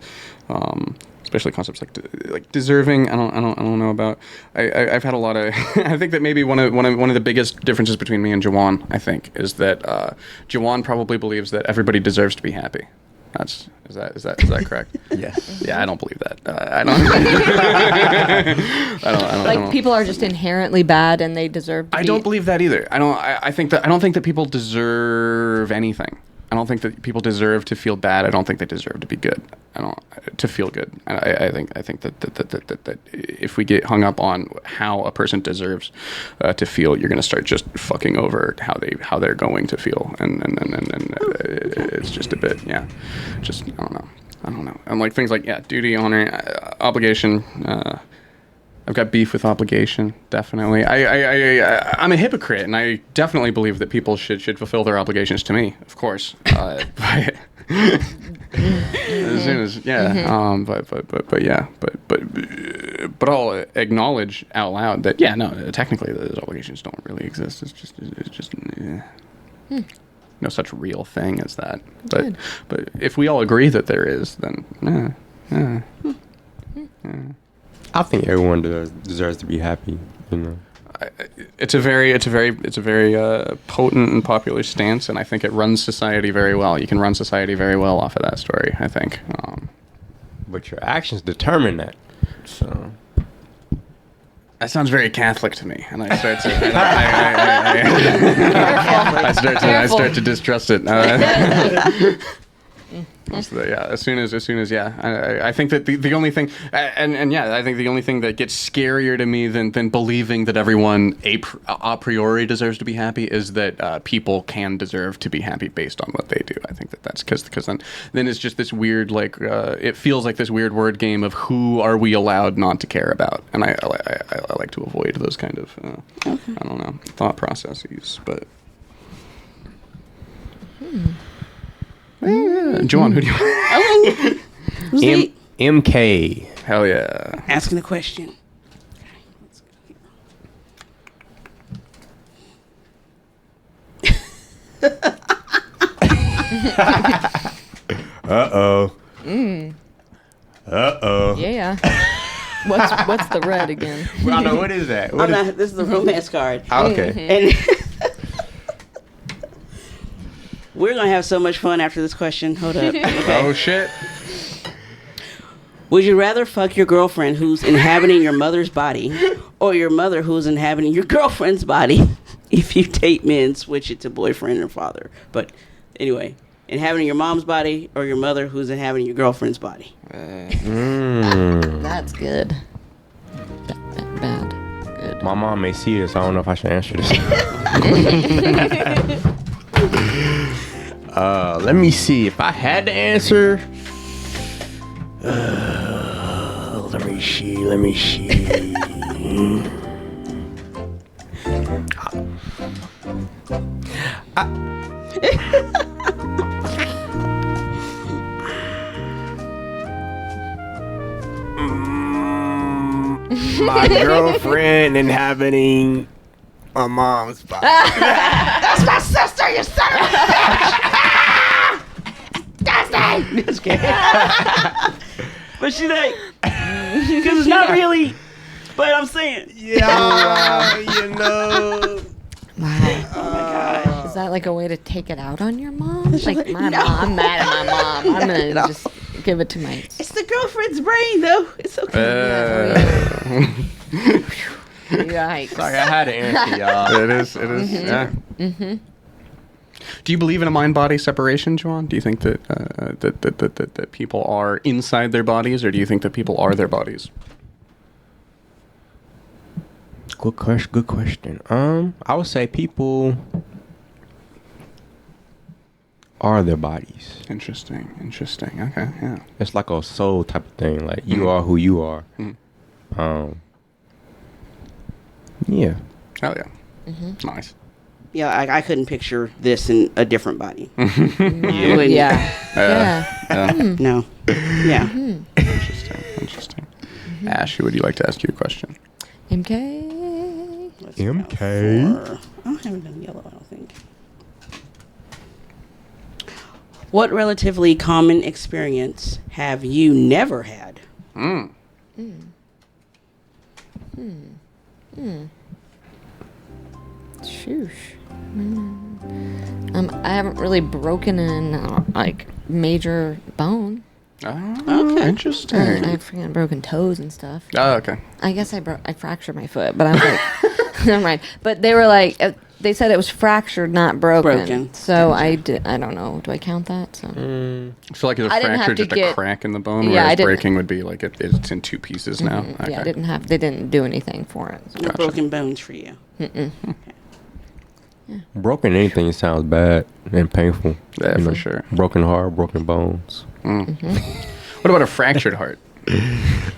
Especially concepts like deserving. I don't know about. I've had a lot of. I think that maybe one of the biggest differences between me and Jawan, I think, is that Jawan probably believes that everybody deserves to be happy. Is that correct? Yes. Yeah, I don't believe that. I don't. I don't. People are just inherently bad and they deserve to I be. don't believe that either. I don't think that people deserve anything. I don't think that people deserve to feel bad. I don't think they deserve to be good. I don't to feel good. I think that if we get hung up on how a person deserves to feel, you're gonna start just fucking over how they're going to feel, and it's just a bit, just I don't know. And like things like duty, honor, obligation. I've got beef with obligation, definitely. I'm a hypocrite, and I definitely believe that people should fulfill their obligations to me, of course. But as soon as but I'll acknowledge out loud that technically those obligations don't really exist. It's just no such real thing as that. But if we all agree that there is, then I think everyone deserves to be happy. It's a very potent and popular stance, and I think it runs society very well. You can run society very well off of that story, I think. But your actions determine that. So that sounds very Catholic to me, and I start to I start to distrust it. As soon as I think that the only thing, I think the only thing that gets scarier to me than believing that everyone a priori deserves to be happy is that people can deserve to be happy based on what they do. I think that's because then it's just this weird, like, it feels like this weird word game of who are we allowed not to care about, and I like to avoid those kind of I don't know, thought processes, but. Joanne, who do you Who's MK. Hell yeah. asking the question? Uh-oh. Yeah. What's the red again? I know, what is that? This is the romance card. Okay. And we're going to have so much fun after this question. Hold up. Okay. Oh, shit. Would you rather fuck your girlfriend who's inhabiting your mother's body or your mother who's inhabiting your girlfriend's body? If you date men, switch it to boyfriend or father. But anyway, inhabiting your mom's body or your mother who's inhabiting your girlfriend's body? That's good. Bad. Good. My mom may see this. I don't know if I should answer this. Let me see. If I had to answer, let me see. My girlfriend inhabiting my mom's body. That's my sister, you son of a bitch! Disney! Just kidding. But she like, because it's not really, but I'm saying. Yeah, you know. Wow. Oh my God. Is that like a way to take it out on your mom? Like, No. I'm mad at my mom. I'm going to No. just give it to my... It's the girlfriend's brain, though. It's okay. Yikes. Sorry, I had to answer y'all. It is, yeah. Mm-hmm. Do you believe in a mind-body separation, Joanne? Do you think that that people are inside their bodies, or do you think that people are their bodies? Good question. I would say people are their bodies. Interesting. Okay, yeah. It's like a soul type of thing. Like you are who you are. Yeah. Hell yeah. Nice. Yeah, I couldn't picture this in a different body. Yeah. Wouldn't- No. Yeah. Interesting. Ash, would you like to ask you a question? MK. Let's go MK. for- I haven't done yellow, I don't think. What relatively common experience have you never had? Shoosh. I haven't really broken in like major bone. Oh, okay. Interesting. I've freaking broken toes and stuff. Oh, okay. I guess I fractured my foot, but I was like, never mind. But they were like, they said it was fractured, not broken. Broken. So I don't know. Do I count that? So. So like, is a I didn't have fracture to just a get- crack in the bone, Yeah, I whereas didn't- breaking would be like it's in two pieces now. Okay. Yeah, they didn't do anything for it. So. No broken bones for you. Broken anything sounds bad and painful. Yeah, You for know, sure. Broken heart, broken bones. What about a fractured heart?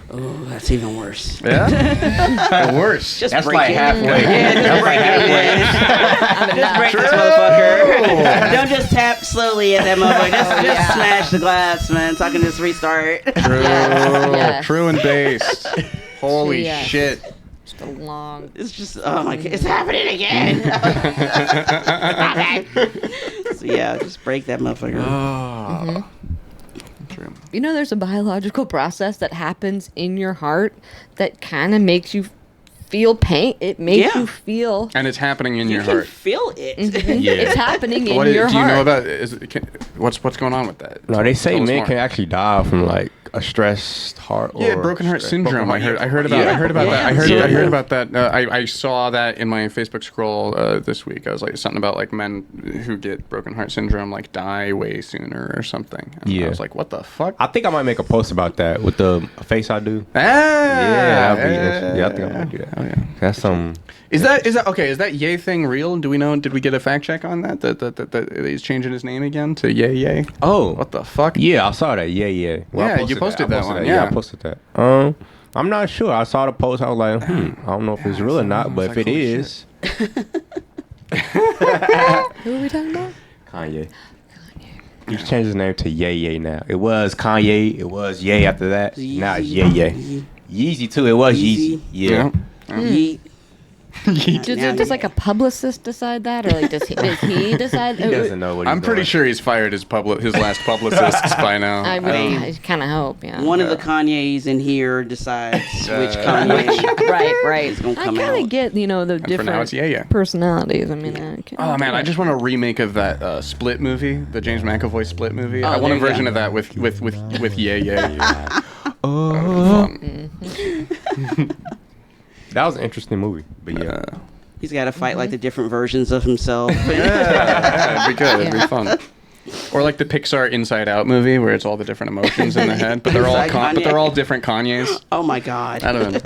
Oh, that's even worse. Yeah, worse. Just That's break like it. halfway. Yeah, just break it. Man. Just break this motherfucker. Don't just tap slowly at that motherfucker. Just smash the glass, man, so I can just restart. True, Yes. true and based. Holy Yes. shit. Just a long. It's just, oh my god, it's happening again. So yeah, just break that motherfucker. True. You know, there's a biological process that happens in your heart that kind of makes you feel pain. It makes Yeah. you feel. And it's happening in You your can heart. feel it. It's happening in What your do you heart. know about? What's going on with that? No, they say Tell us men more. can actually die from like a stressed heart. Yeah, or broken heart stress- syndrome. broken heart. I heard about Yeah. that. Yeah. I heard Yeah. about that. I saw that in my Facebook scroll this week. I was like something about like men who get broken heart syndrome like die way sooner or something. And I Yeah. was like, what the fuck? I think I might make a post about that with the face I do. Ah, Yeah, that'd be interesting. Yeah, I think I might do that. Oh yeah. That's some. Is that okay? Is that Yay thing real? Do we know? Did we get a fact check on that? That he's changing his name again to Yay Yay? Oh, What the fuck? yeah, I saw that. Yeah, yeah. Yeah, I you posted I that one, Yeah, yeah. I posted that. I'm not sure. I saw the post. I was like, I don't know if it's real or not, but if it is, Who are we talking about? Kanye. He's changed his name to Ye Ye now. It was Kanye. It was Ye after that. Now it's Ye Ye. Yeezy too. It was Yeezy. Yeah. Yeah. Yeet. Does like a publicist decide that, or like does he decide? He doesn't know what he's I'm pretty doing. sure he's fired his last publicists by now. I kind of hope, yeah. One of the Kanyes in here decides which Kanye right. is going to I come kind out. of get, the for now, different it's Yeah Yeah. personalities. I mean, Oh man, I just want a remake of that Split movie, the James McAvoy Split movie. I want there a you go. version of that with Yay Yay. That was an interesting movie. But yeah. He's got to fight like the different versions of himself. Yeah, it'd be good. It'd be fun. Or like the Pixar Inside Out movie, where it's all the different emotions in the head, but they're all Inside but they're Kanye. all different Kanyes. Oh my god. I don't know.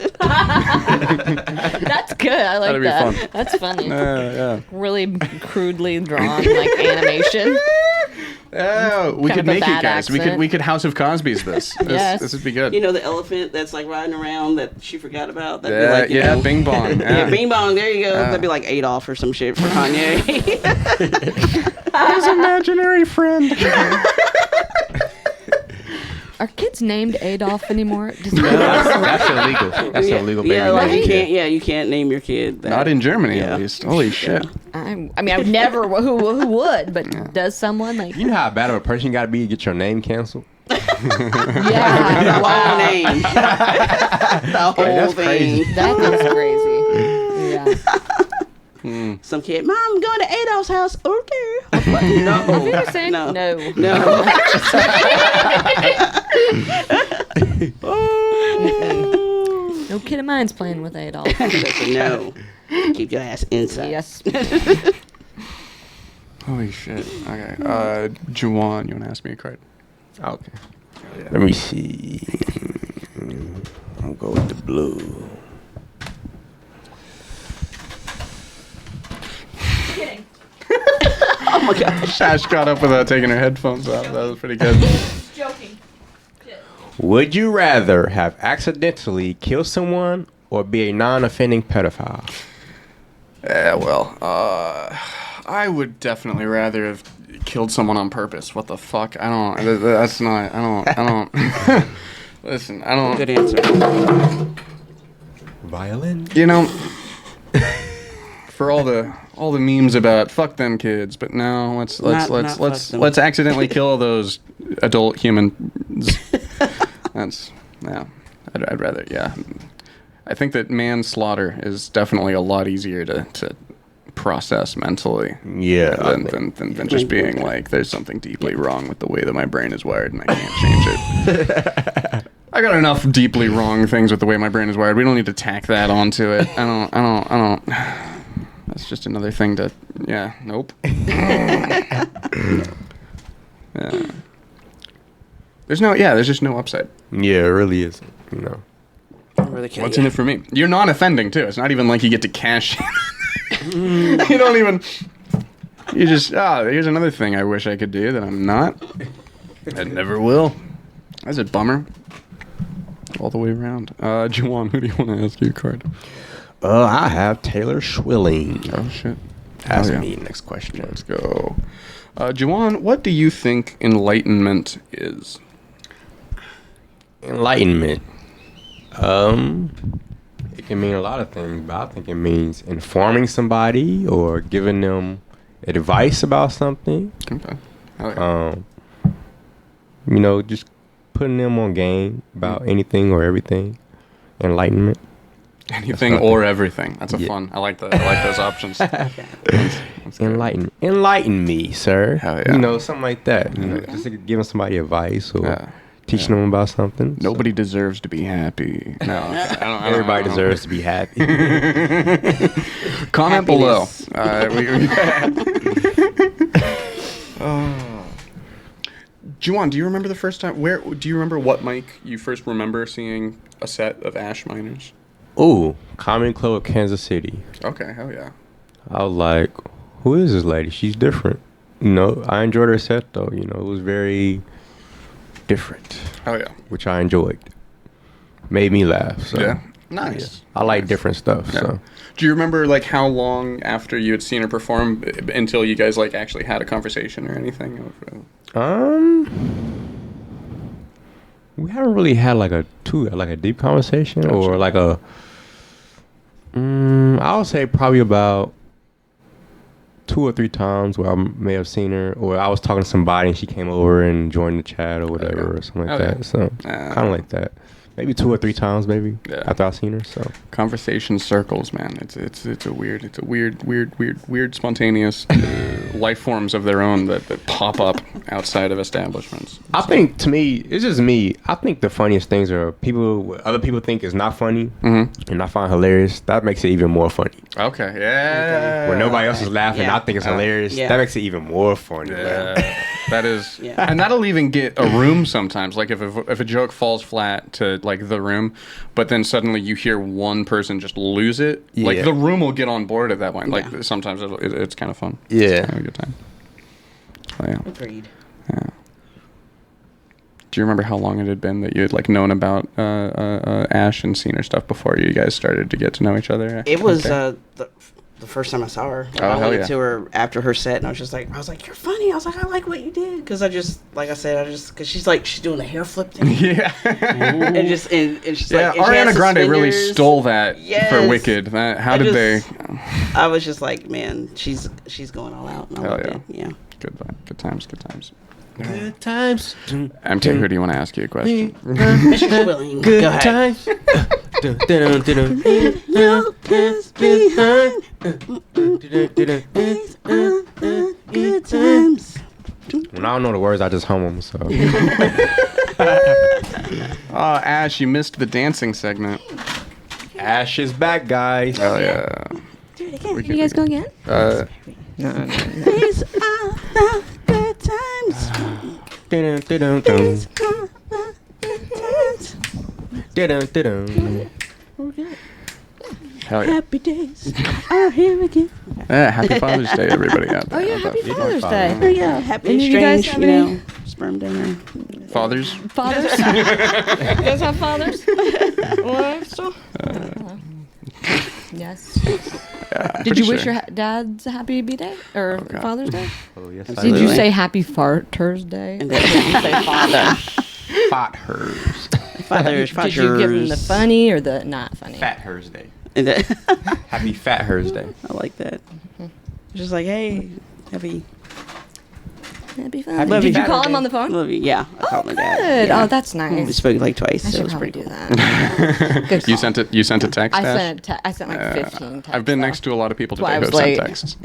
that's good. I like That'd be that. fun. That's funny. Yeah. Really crudely drawn, like animation. Oh, we Kind could of a make it, bad guys. accent. We could House of Cosby's this. Yes. This would be good. You know the elephant that's like riding around that she forgot about? That'd Yeah, be like, you yeah, know, Bing Bong. Yeah, Bing Bong, there you go. That'd be like Adolf or some shit for Kanye. His imaginary friend. Are kids named Adolf anymore? That's illegal. That's yeah, illegal, baby. yeah, like name. you can't name your kid that. Not in Germany, Yeah. at least. Holy shit. I mean, I've never. Who would? But does someone like? You know how bad of a person you got to be to get your name canceled? Yeah. The whole Wow. name. The whole that's thing. crazy. That is crazy. Yeah. Some kid, Mom, I'm going to Adolf's house. Okay. I'm like, no. Did you say no? No. No kid of mine's playing with Adolf. No. Keep your ass inside. Yes. Holy shit. Okay. Juwan, you want to ask me a card? Okay. Let me see. I'll go with the blue. Oh my gosh. Ash got up without taking her headphones off. That was pretty good. Joking. Would you rather have accidentally killed someone or be a non-offending pedophile? I would definitely rather have killed someone on purpose. What the fuck? I don't. That's not. I don't. Listen, I don't. Good answer. Violin? You know, for all the memes about fuck them kids, but no, let's Not fuck them. let's accidentally kill those adult humans. That's I'd rather I think that manslaughter is definitely a lot easier to process mentally. Yeah. Than just being like there's something deeply wrong with the way that my brain is wired and I can't change it. I got enough deeply wrong things with the way my brain is wired. We don't need to tack that onto it. I don't. That's just another thing to. Yeah. Nope. Yeah. There's just no upside. Yeah, it really is. You know. Really can't. What's in it for me? You're non-offending too. It's not even like you get to cash. You don't even. You just here's another thing I wish I could do that I'm not. I never will. That's a bummer. All the way around. Juwan, who do you want to ask you a card? I have Taylor Schwilling. Oh shit. Ask yeah. me next question. Let's go. Juwan, what do you think enlightenment is? Enlightenment. It can mean a lot of things, but I think it means informing somebody or giving them advice about something. Okay. Hell yeah. Just putting them on game about anything or everything. Enlightenment. Anything or everything. That's a fun. I like that. I like those options. That's Enlighten me, sir. Hell yeah. Something like that. Just giving somebody advice or teaching them about something. Nobody deserves to be happy. No, Everybody deserves to be happy. Comment below. Juwan, do you remember the first time? Do you remember what mic you first remember seeing a set of Ash Miners? Ooh, Common Club, Kansas City. Okay, hell yeah. I was like, who is this lady? She's different. I enjoyed her set though. It was very different. Hell yeah. Which I enjoyed. Made me laugh. So. Yeah. Nice. Yeah. I like different stuff. Yeah. So. Do you remember how long after you had seen her perform until you guys actually had a conversation or anything? We haven't really had a deep conversation. Gotcha. Or I would say probably about 2 or 3 times where I may have seen her, or I was talking to somebody and she came over and joined the chat or whatever, or something like that. So kind of like that. Maybe 2 or 3 times, maybe after I've seen her. So conversation circles, man. It's a weird, spontaneous life forms of their own that pop up outside of establishments. I think to me, it's just me. I think the funniest things are other people think is not funny, and I find hilarious. That makes it even more funny. Okay, yeah. When nobody else is laughing, I think it's hilarious. Yeah. That makes it even more funny. Yeah. That is, and that'll even get a room sometimes. Like if a joke falls flat to the room, but then suddenly you hear one person just lose it, the room will get on board at that point. Sometimes it's kind of fun. Yeah, it's kind of a good time. Oh, yeah. Agreed. Yeah. Do you remember how long it had been that you had known about Ash and seen her stuff before you guys started to get to know each other? It was the first time I saw her. I went to her after her set, and I was like, you're funny. I was like, I like what you did, because because she's doing the hair flip thing. Yeah. and she's Ariana Grande really stole that for Wicked. How did they? I was just like, man, she's going all out. And I loved it. Yeah. Good times. Good times. MK, who do you want to ask you a question? Mr. Schwilling. Good Go ahead. times. Good times. When I don't know the words, I just hum them. So. Ash, you missed the dancing segment. Ash is back, guys. Oh yeah. Do it again. You guys go again? No. These are the good times. These are the good times. Hell yeah. Happy days are here again. Yeah, happy Father's Day, everybody out there. Oh yeah, happy Father's Day. Oh yeah, happy And you guys strange, have any- sperm donor. Fathers? Fathers? You guys have fathers? Wives still? Yes. Yeah, Did you pretty wish sure. your dad's a happy B-Day? Or God. Father's Day? Oh, yes, Did you say happy Farters Day? And then you say father. Fat hers? Fathers. Did you give him the funny or the not funny? Fat hers day. And then, Happy Fat hers day. I like that. Just like, hey, happy. Happy Happy Father's Day. Did you call him Day. on the phone? Love you. Yeah, I called my dad. Good. Yeah. Oh, that's We nice. spoke twice. I So it should was probably pretty do cool. that. Good You call. sent a text, I Ash? sent like 15 texts. I've been though. next to a lot of people That's why today I who have was sent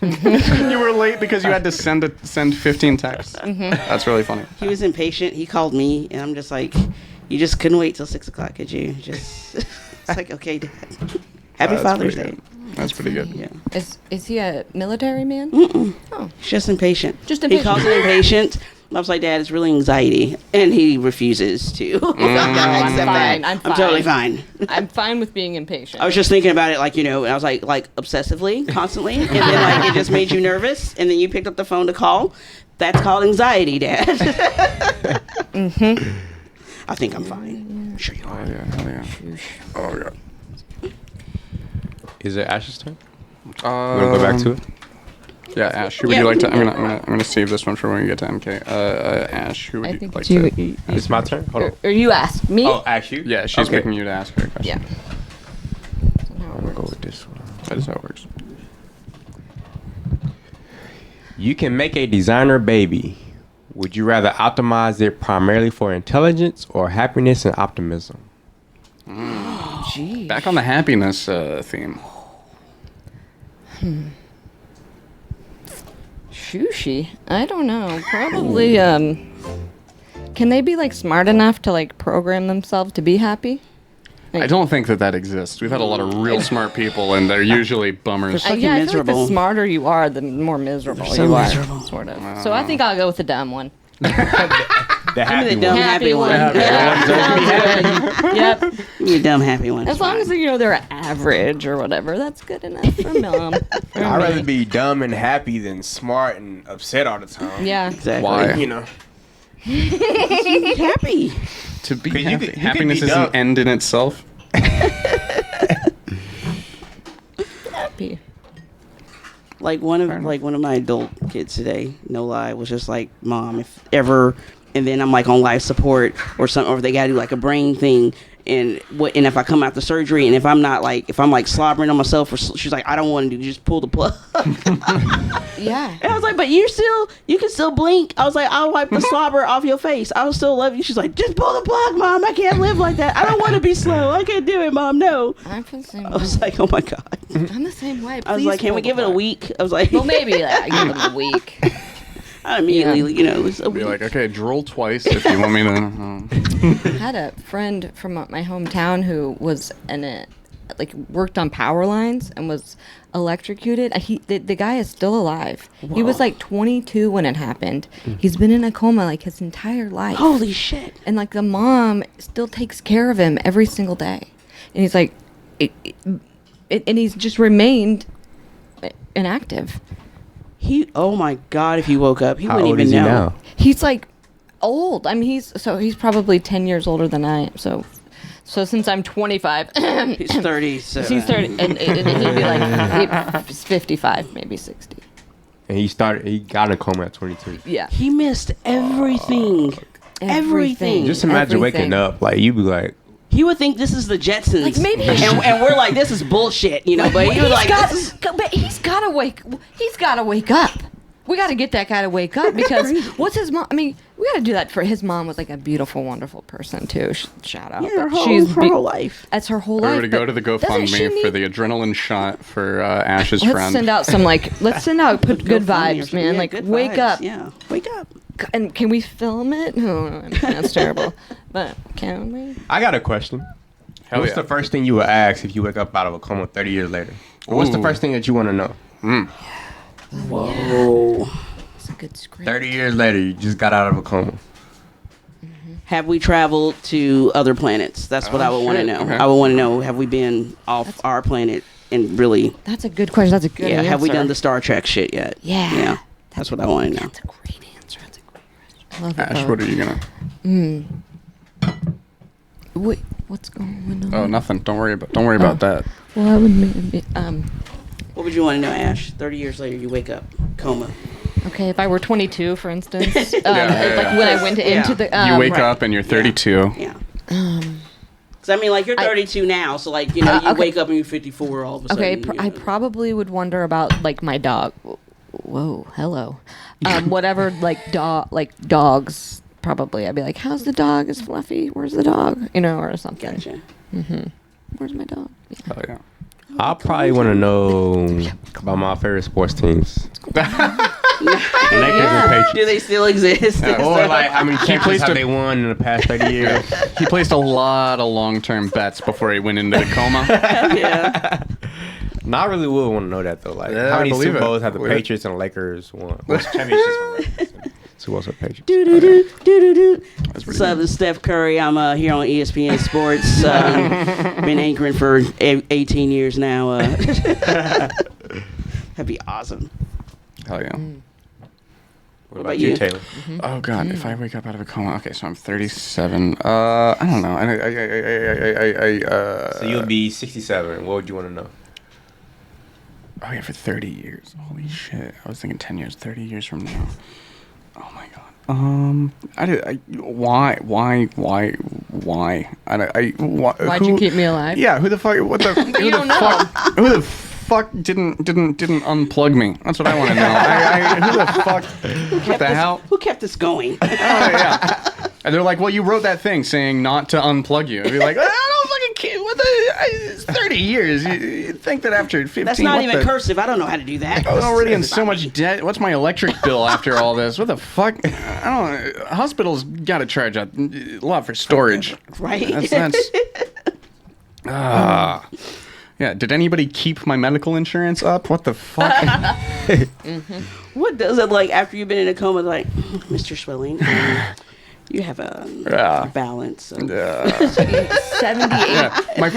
late. texts. You were late because you had to send 15 texts. That's really funny. He was impatient. He called me, and I'm just like, you just couldn't wait till 6 o'clock, could you? Just, it's like, okay, Dad. Happy That's Father's pretty Day. good. That's pretty good. Yeah. Is he a military man? Oh, He's just impatient. Just He impatient. calls it impatient. I was like, Dad, it's really anxiety, and he refuses to. accept that. I'm I'm totally fine. I'm fine with being impatient. I was just thinking about it, like, and I was like obsessively, constantly, and then like it just made you nervous, and then you picked up the phone to call. That's called anxiety, Dad. I think I'm fine. I'm sure you are. Oh yeah. Is it Ash's turn? Oh We're gonna go back to it. Yeah, Ash. Who would Yeah, you like to? we can I'm gonna save this one for when we get to MK. Ash. Who would I you think like it's you. to? It's my turn. Hold on. Or you ask me? Oh, ask you. Yeah, she's Okay. picking you to ask her a question. Yeah. I'm gonna go with this one. That is how it works. You can make a designer baby. Would you rather optimize it primarily for intelligence or happiness and optimism? Gee. Back on the happiness theme. Sushi? I don't know. Probably. Can they be like smart enough to like program themselves to be happy? I don't think that exists. We've had a lot of real smart people, and they're usually bummers. Fucking Yeah, I feel like miserable. the smarter you are, the more miserable They're so you are. miserable. Sort of. So I think I'll go with the dumb one. The happy the dumb one. happy one. Yeah. Yep. You dumb happy one. As long as they're average or whatever, that's good enough for mom. For I'd rather me. be dumb and happy than smart and upset all the time. Yeah. Exactly. Why? You know. Happy. To be 'Cause you happy. could be Happiness is dumb. an end in itself. Happy. Like one of my adult kids today, no lie, was just like, Mom, if ever, and then I'm like on life support or something, or if they gotta do like a brain thing, and if I come out the surgery, and if I'm slobbering on myself, or she's like, I don't want to do, just pull the plug. Yeah. And I was like, but you can still blink. I was like, I'll wipe the slobber off your face. I'll still love you. She's like, just pull the plug, Mom. I can't live like that. I don't want to be slow. I can't do it, Mom. No. I'm the same I way. was like, oh my God. I'm the same way. I was Please like, can we pull give the it a plug. week? I was like, Well, maybe I give them a week. I immediately, it was a Be week. like, okay, drool twice if you want me to. I had a friend from my hometown who was worked on power lines and was electrocuted. The guy is still alive. He was like 22 when it happened. He's been in a coma like his entire life. Holy shit. And like the mom still takes care of him every single day. And he's like, and he's just remained inactive. Oh my God, if he woke up, he How wouldn't old even is he know. now? He's like old. I mean, he's probably 10 years older than I am. So since I'm 25, He's 30. So he's 30, and he'd be like 55, maybe 60. And he got in a coma at 22. Yeah. He missed everything. Everything. Just imagine waking up, like, you be like, He would think this is the Jetsons. Like, maybe he and we're like, this is bullshit, But he was like, this is but he's got to wake up. We got to get that guy to wake up because what's his mom? I mean, we got to do that for his mom was like a beautiful, wonderful person too. Shout out. her But whole life. That's her whole life. Everybody go but to the doesn't she GoFundMe for need- the adrenaline shot for Ash's Let's friend. send out put good vibes, man. Yeah, Like good wake vibes. up. Yeah, wake up. And can we film it? No, I mean, that's terrible. But can we? I got a question. Hell What's yeah. the first thing you would ask if you wake up out of a coma 30 years later? What's the Ooh. first thing that you want to know? Whoa. It's a good script. 30 years later, you just got out of a coma. Have we traveled to other planets? That's what I would want to shit. know. Okay. I would want to know, have we been off our planet and really, That's a good question. That's a good answer. have we done the Star Trek shit yet? Yeah. Yeah. That's what I want to know. That's a great answer. That's a great answer. I love it. Ash, Bo. what are you gonna? Wait, what's going on? Oh, nothing. Don't worry about that. Well, I would maybe, What would you want to know, Ash? 30 years later, you wake up, coma. okay, if I were 22, for instance, yeah. when I went into the, You wake right. up and you're 32. Yeah. Because, I mean, like, you're 32 now, so, like, you okay. wake up and you're 54 all of a okay, sudden. I probably would wonder about like my dog. Whoa, hello, whatever, like dogs. Probably, I'd be like, "How's the dog? Is Fluffy? Where's the dog? Or something. Gotcha. Where's my dog?" Yeah. Oh yeah. I probably want to know about my favorite sports teams. Lakers and Patriots. Do they still exist? Or like how many championships placed have a- they won in the past 30 years? He placed a lot of long-term bets before he went into the coma. Yeah. No, I really would want to know that though. Like, Yeah, how I many believe Super it. Bowls have the Yeah. Patriots and Lakers won? What's championships for Lakers? Super Bowls with Patriots. Do do do do do do. That's What's pretty up, this is Steph Curry. I'm here on ESPN Sports. Been anchoring for 18 years now. That'd be awesome. Hell yeah. What about about you, you? Taylor? Oh god, if I wake up out of a coma. Okay, so I'm 37. I don't know. So you'll be 67. What would you want to know? Oh yeah, for 30 years. Holy shit. I was thinking 10 years. 30 years from now. Oh my god. Why? Why'd you keep me alive? Yeah, who the fuck? What the? Who You the don't know. fuck? Who the fuck didn't unplug me? That's what I want to know. Who the fuck? What the hell? Who kept this going? Oh yeah. And they're like, well, you wrote that thing saying not to unplug you. And be like, I don't fucking care. What the? It's 30 years. You'd think that after 15. That's not what even the- cursive. I don't know how to do that. I was already in so much debt. What's my electric bill after all this? What the fuck? I don't. Hospitals got to charge a lot for storage. Right? That's. Yeah. Did anybody keep my medical insurance up? What the fuck? What does it like after you've been in a coma? Like, Mr. Swilling, you have a balance. Of, 78. My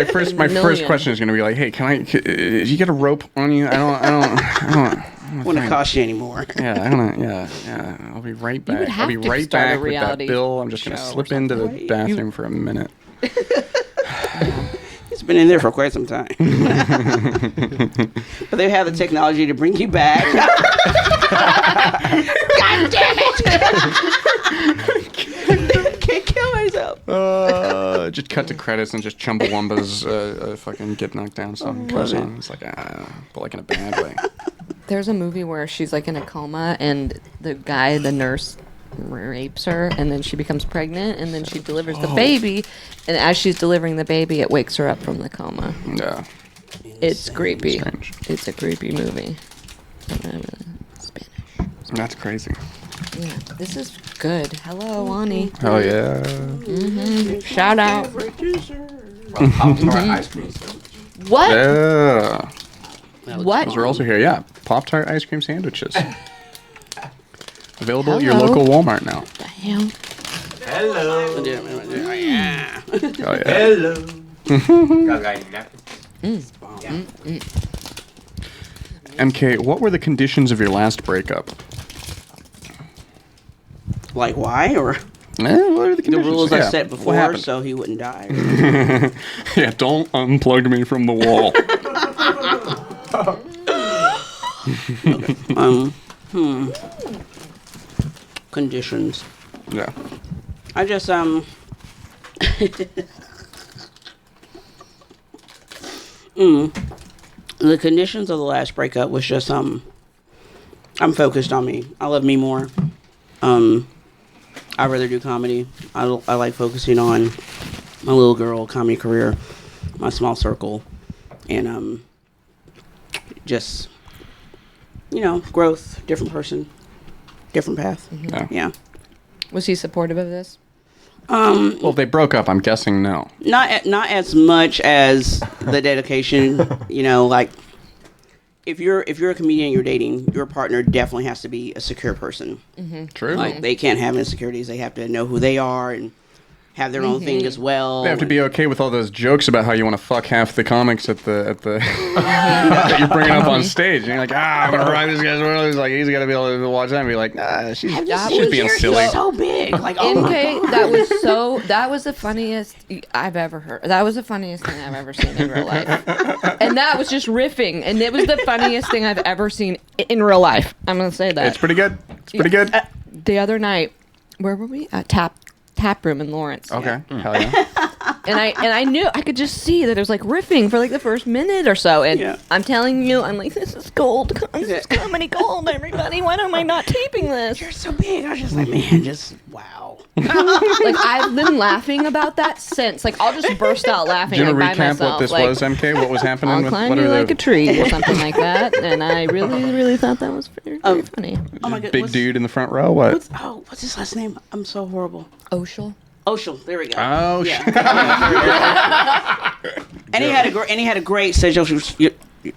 first question is gonna be like, hey, did you get a rope on you? I don't want to cost you anymore. Yeah, I don't know. Yeah. I'll be right back. would I'll have be to right start a back with that reality bill. I'm just gonna show or slip into the something. bathroom for a minute. It's been in there for quite some time. But they have the technology to bring you back. God damn it! Can't kill myself. Just cut to credits and just Chumbawamba's fucking get knocked down song comes on. It's like, but like in a bad way. There's a movie where she's like in a coma and the nurse rapes her and then she becomes pregnant and then she delivers the baby and as she's delivering the baby it wakes her up from the coma. Yeah. It's creepy. Strange. It's a creepy movie. Spanish. That's crazy. Yeah, this is good. Hello, Ani. Hell yeah. Shout out. Ice cream. What? Yeah. What? Those are also here. Yeah. Pop-Tart ice cream sandwiches. Available at your Hello. local Walmart now. Damn. Hello. Yeah. Hell yeah. Hello. Guys got any napkins? MK, what were the conditions of your last breakup? Like why? Or What are the the conditions? rules Yeah. I set What before happened? so he wouldn't die. Yeah, don't unplug me from the wall. Conditions. Yeah. I just the conditions of the last breakup was just I'm focused on me. I love me more. I'd rather do comedy. I like focusing on my little girl comedy career, my small circle, and just growth, different person, different path. Yeah. Yeah. Was he supportive of this? Well, if they broke up, I'm guessing no. Not as much as the dedication. Like if you're a comedian, you're dating, your partner definitely has to be a secure person. True. Like they can't have insecurities. They have to know who they are and have their own thing as well. They have to be okay with all those jokes about how you want to fuck half the comics at the that you're bringing up on stage. And you're like, I'm gonna rock this guy's world. He's like, he's got to be able to watch that and be like, nah, she's being silly. So big. Like, oh my NK, God. that was the funniest I've ever heard. That was the funniest thing I've ever seen in real life. And that was just riffing. And it was the funniest thing I've ever seen in real life. I'm going to say that. It's pretty good. It's pretty good. The other night, where were we? Tap room in Lawrence. Okay. Hell yeah. And I knew I could just see that it was like riffing for like the first minute or so. And Yeah. I'm telling you, I'm like, this is gold. This is comedy gold, everybody. Why am I not taping this? You're so big. I was just like, man, just wow. Like I've been laughing about that since. Like I'll just burst out laughing. Do you like, want to by recap myself. what this like, was, MK? What was happening? I'll with climb what you are like the a tree or something like that. And I really, really thought that was very, very funny. Oh my God. big dude in the front row? What? What's his last name? I'm so horrible. Oshel. Oshel. There we go. Oh, yeah. And he had a great. And he had a great. Said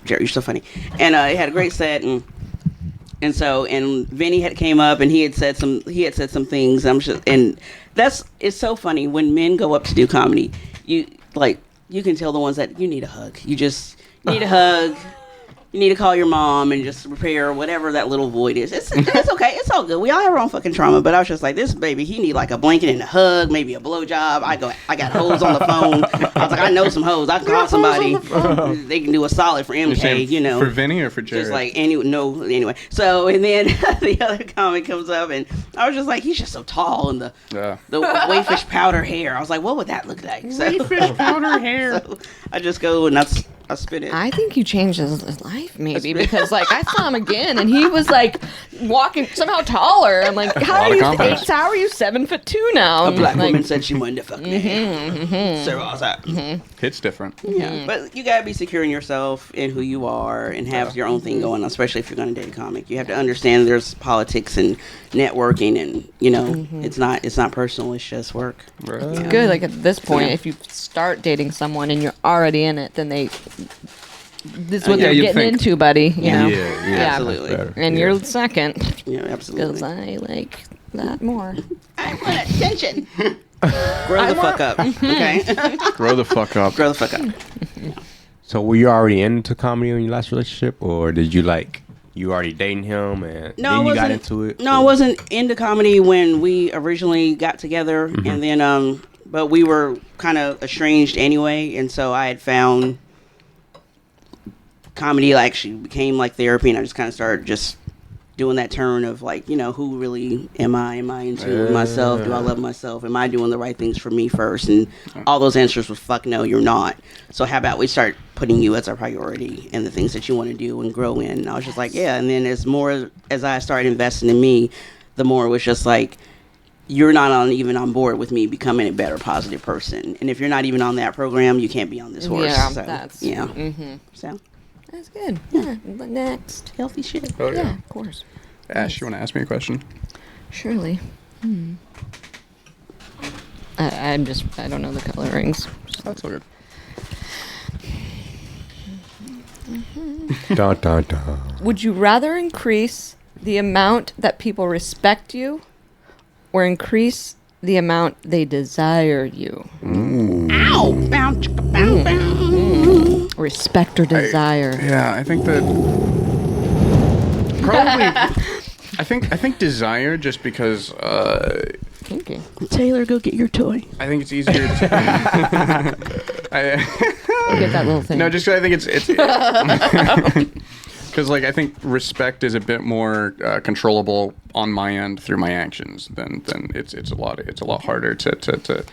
Jared, you're so funny. And it had a great set, and Vinny had came up and he had said some things. It's so funny when men go up to do comedy. You can tell the ones that you need a hug. You need a hug. You need to call your mom and just repair whatever that little void is. It's okay. It's all good. We all have our own fucking trauma. But I was just like, this baby, he need like a blanket and a hug, maybe a blowjob. I got hoes on the phone. I was like, I know some hoes. I can call somebody. They can do a solid for MK, you know. For Vinny or for Jared? Just like anyway. So and then the other comic comes up and I was just like, he's just so tall and the wayfish powder hair. I was like, what would that look like? Wayfish powder hair. So I just go and I spit it. I think you changed his life, maybe, because like I saw him again and he was like walking somehow taller. I'm like, how are you 7'2" now? A black like, woman said she wanted to fuck me. So I was like, It's different. yeah. But you gotta be secure in yourself and who you are and have your own thing going on, especially if you're gonna date a comic. You have to understand there's politics and networking and it's not personal, it's just work. Right. it's good. Like at this point, if you start dating someone and you're already in it, then this is what they're you'd getting think. into, buddy. You know? Yeah, absolutely. that's better. And you're second, Yeah, because absolutely. I like that more. I want attention. Grow the fuck up. Okay? Grow the fuck up. Grow the fuck up. So were you already into comedy in your last relationship, or did you you already dating him and then you got into it? No, I wasn't into comedy when we originally got together, and then but we were kind of estranged anyway, and so I had found comedy actually became like therapy, and I just kind of started just doing that turn of like, who really am I? Am I into myself? Do I love myself? Am I doing the right things for me first? And all those answers were fuck no, you're not. So how about we start putting you as a priority and the things that you want to do and grow in? And I was just like, yeah. And then as I started investing in me, the more it was just like, you're not even on board with me becoming a better, positive person. And if you're not even on that program, you can't be on this horse. Yeah, So, that's So that's good. Yeah. But next, healthy shit. Oh, yeah, of course. Ash, you want to ask me a question? Surely. I don't know the colorings. That's all good. Dun, dun, dun. Would you rather increase the amount that people respect you or increase the amount they desire you? Ow! Bow, chicka, bow, bow. Respect or desire? Yeah, I think that probably. I think desire, just because. Kinky. Taylor, go get your toy. I think it's easier. To, Get that little thing. no, just 'cause I think it's because I think respect is a bit more controllable on my end through my actions than it's a lot harder to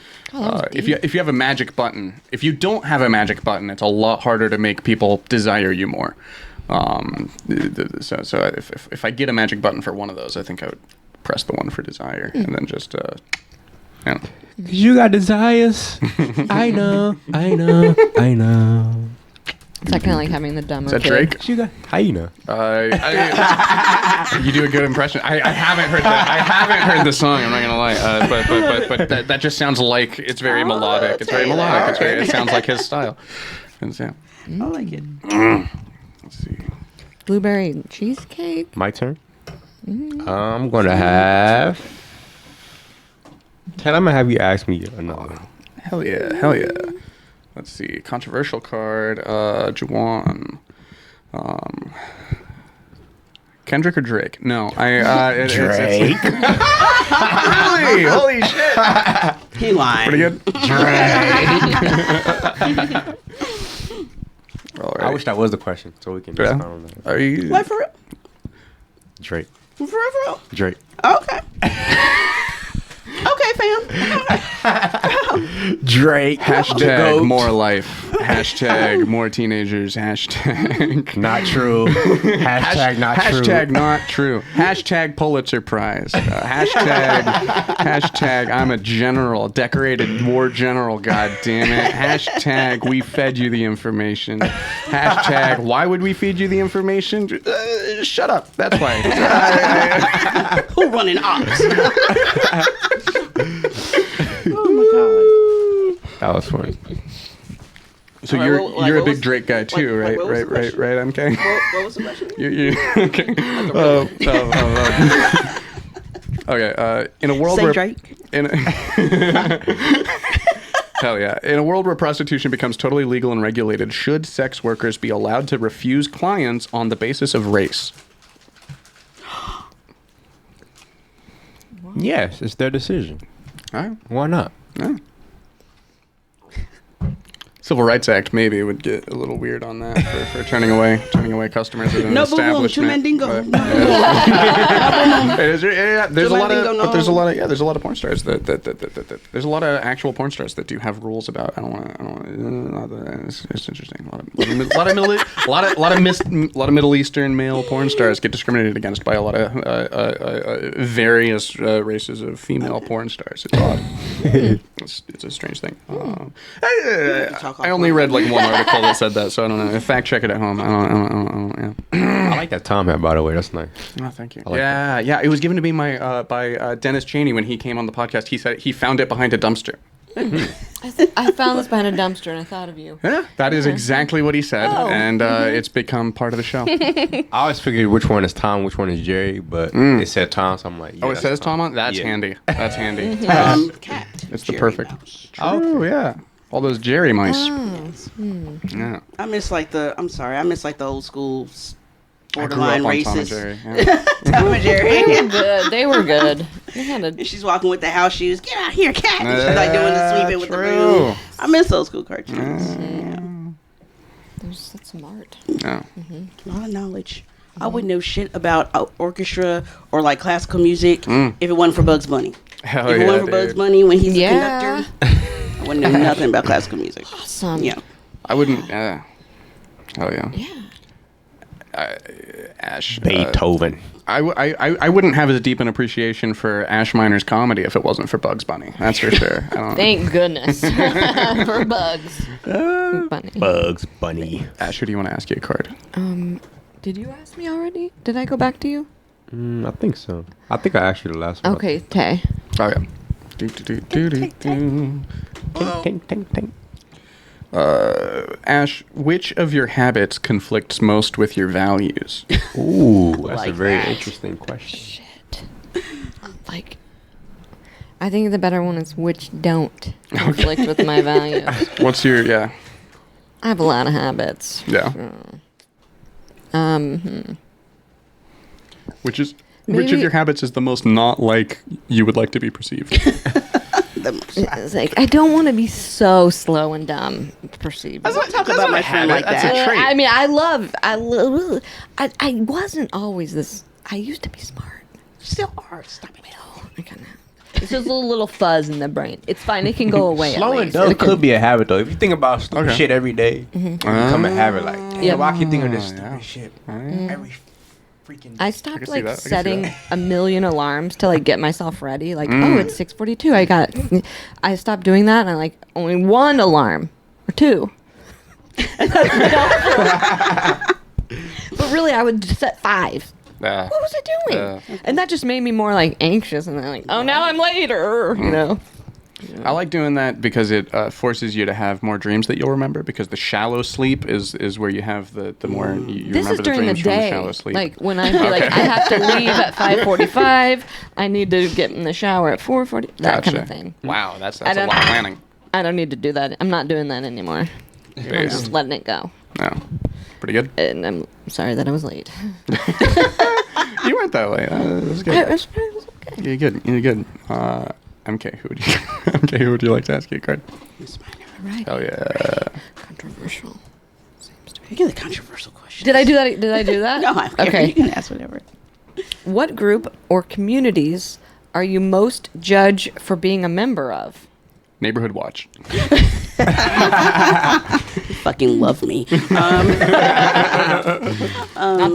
if you have a magic button. If you don't have a magic button, it's a lot harder to make people desire you more. So if I get a magic button for one of those, I think I would press the one for desire and then just You got desires. I know. Is that kind of like having the dumber Is that kid? Drake? You got hyena. You do a good impression. I haven't heard that. I haven't heard the song. I'm not gonna lie. But that just sounds like it's very melodic. It's very melodic. It sounds like his style. And so, I like it. let's see. Blueberry cheesecake? My turn. I'm gonna have. Ted, I'm gonna have you ask me another. Hell yeah. Let's see. Controversial card. Juwan. Kendrick or Drake? No, Drake. Really? Holy shit! He lied. Pretty good. All right. I wish that was the question, so we can. Yeah. Just on that. Are you? What, for real? Drake. For real? Drake. Okay. Okay, fam. Drake. Hashtag more life. Hashtag more teenagers. Hashtag Not true. Hashtag not true. Hashtag not true. Hashtag Pulitzer Prize. Hashtag I'm a general, decorated war general. God damn it. Hashtag we fed you the information. Hashtag why would we feed you the information? Shut up. That's why. Who running ops? Oh my god. That was funny. So Alright, you're well, like, you're a what big was- Drake guy too, like, right? what was the Right, question? MK. What was the question? You okay? Okay. In a world Say where Drake. in hell yeah, in a world where prostitution becomes totally legal and regulated, should sex workers be allowed to refuse clients on the basis of race? Yes, it's their decision. All right. Why not? Yeah. Civil Rights Act maybe would get a little weird on that for turning away customers as an No boom boom, establishment. two mandingo. but- No boom boom. There's a lot of, Mandingo, but there's a no. lot of, there's a lot of porn stars that there's a lot of actual porn stars that do have rules about. I don't want to. It's interesting. A lot of Middle Eastern male porn stars get discriminated against by a lot of various races of female porn stars. It's odd. It's a strange thing. I only read like one article that said that, so I don't know. Fact check it at home. I don't. Yeah. I like that Tom hat, by the way. That's nice. Oh, thank you. like Yeah. It was given to me by Dennis Cheney when he came on the podcast. He said he found it behind a dumpster. I found this behind a dumpster and I thought of you. Yeah, that is exactly what he said, Oh. and it's become part of the show. I always figured which one is Tom, which one is Jerry, but it said Tom, so I'm like, yeah, Oh, it that's says Tom on. That's Yeah. handy. That's handy. Cat. It's the Jerry perfect. Mouse. Oh yeah, all those Jerry mice. Oh. Yeah. I miss like the old school I grew borderline up on Tom and racist. Jerry. Yeah. Tom and Jerry. Good. They were good. They had a And she's walking with the house shoes. Get out here, cat. And she's like doing the sweeping with the True. broom. I miss those school cartoons. that's smart. Yeah. A lot of knowledge. I wouldn't know shit about orchestra or like classical music if it wasn't for Bugs Bunny. Hell If it yeah, wasn't for Bugs dude. Bunny when he's Yeah. a conductor, I wouldn't know nothing about classical music. Awesome. Yeah. I wouldn't. Hell yeah. Yeah. Ash. Beethoven. I wouldn't have as deep an appreciation for Ash Miner's comedy if it wasn't for Bugs Bunny. That's for sure. I don't. Thank goodness for bugs. Bunny. Bugs Bunny. Ash, who do you want to ask you a card? Did you ask me already? Did I go back to you? I think so. I think I asked you the last one. Okay, Tay. Oh yeah. Do. Ting, ting, ting. Ash, which of your habits conflicts most with your values? Ooh, that's a Like very that. interesting question. Shit. Like, I think the better one is which don't conflict with my values. What's your I have a lot of habits. yeah? Which of Maybe- your habits is the most not like you would like to be perceived? It's like I don't want to be so slow and dumb perceived. Talk about my friend like That's that. a trait. I mean, I wasn't always this. I used to be smart. Still are. Stop it. I kind of. It's just a little fuzz in the brain. It's fine. It can go away. Slow at and least. dumb It can- could be a habit though. If you think about stupid Okay. shit every day, it become a habit. Like, damn, Yeah. why I keep thinking of this stupid yeah. shit Right. every freaking. I I stopped can see like that. I can see setting that. a million alarms to like get myself ready. Like, oh, it's 6:42. I stopped doing that, and I like only one alarm or two. But really, I would just set 5. Yeah. What was I doing? And that just made me more like anxious, and then like, oh, now I'm later. You know. I like doing that because it forces you to have more dreams that you'll remember. Because the shallow sleep is where you have the more you This remember is during the the dreams from the day. shallow sleep. Like when I be like, I have to leave at 5:45. I need to get in the shower at 4:40. That kind of Gotcha. thing. Wow, that's I a don't- lot of planning. I don't need to do that. I'm not doing that anymore. I'm just letting it go. No, pretty good. And I'm sorry that I was late. You weren't that late. That was good. It was okay. You're good. You're good. MK, who would you like to ask you a card? Right. Hell yeah. Controversial. Seems to be. You get the controversial question. Did I do that? Did I do that? No, I don't care. Okay. You can ask whatever. What group or communities are you most judge for being a member of? Neighborhood Watch. Fucking love me. Not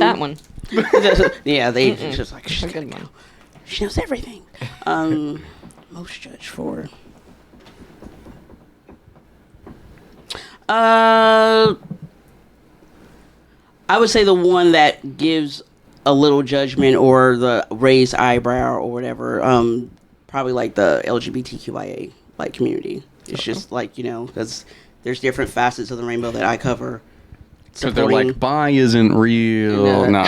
that one. Yeah, they just like That's a good one. she knows everything. Most judged for. I would say the one that gives a little judgment or the raised eyebrow or whatever. Probably like the LGBTQIA like community. It's just like because there's different facets of the rainbow that I cover. So they're like, bi isn't real. No.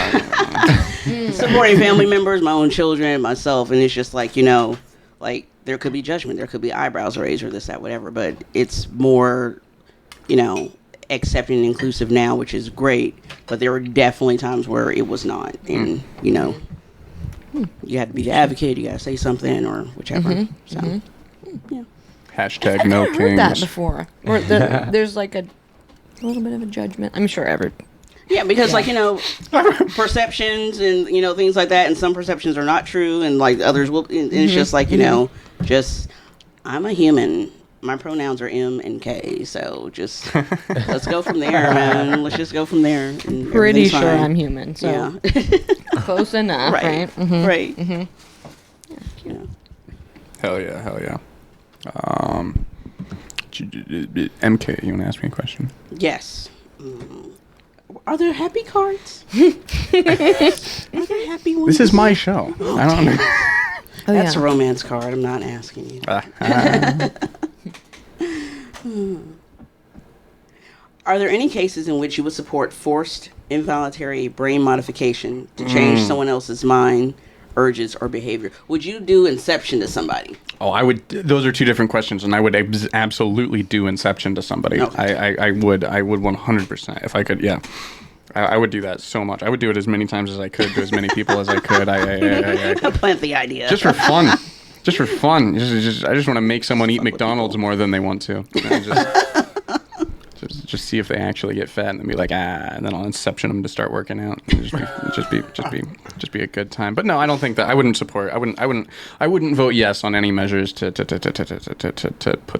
Supporting family members, my own children, myself, and it's just like, like there could be judgment, there could be eyebrows raised or this, that, whatever, but it's more, accepting and inclusive now, which is great, but there were definitely times where it was not, and, you had to be the advocate, you got to say something or whichever, yeah. Hashtag no kings. I've heard that before. Or there's like a little bit of a judgment. I'm sure Yeah, because like perceptions and things like that, and some perceptions are not true, and like others will. And it's just like just I'm a human. My pronouns are M and K, so just let's go from there, man. Let's just go from there. And pretty sure fine. I'm human. So yeah, close enough, right? Mm-hmm. Right. Mm-hmm. Hell yeah. MK, you want to ask me a question? Yes. Are there happy cards? Are there happy ones? This is my show. I don't know. That's a romance card. I'm not asking you. Are there any cases in which you would support forced involuntary brain modification to change someone else's mind, urges, or behavior? Would you do Inception to somebody? Oh, I would. Those are two different questions, and I would absolutely do Inception to somebody. Okay. I would 100% if I could. Yeah, I would do that so much. I would do it as many times as I could to as many people as I could. I plant the idea just for fun. Just for fun. I just want to make someone eat McDonald's more than they want to. Just see if they actually get fat, and then be like, and then I'll Inception them to start working out. And just be a good time. But no, I don't think that. I wouldn't support. I wouldn't vote yes on any measures to put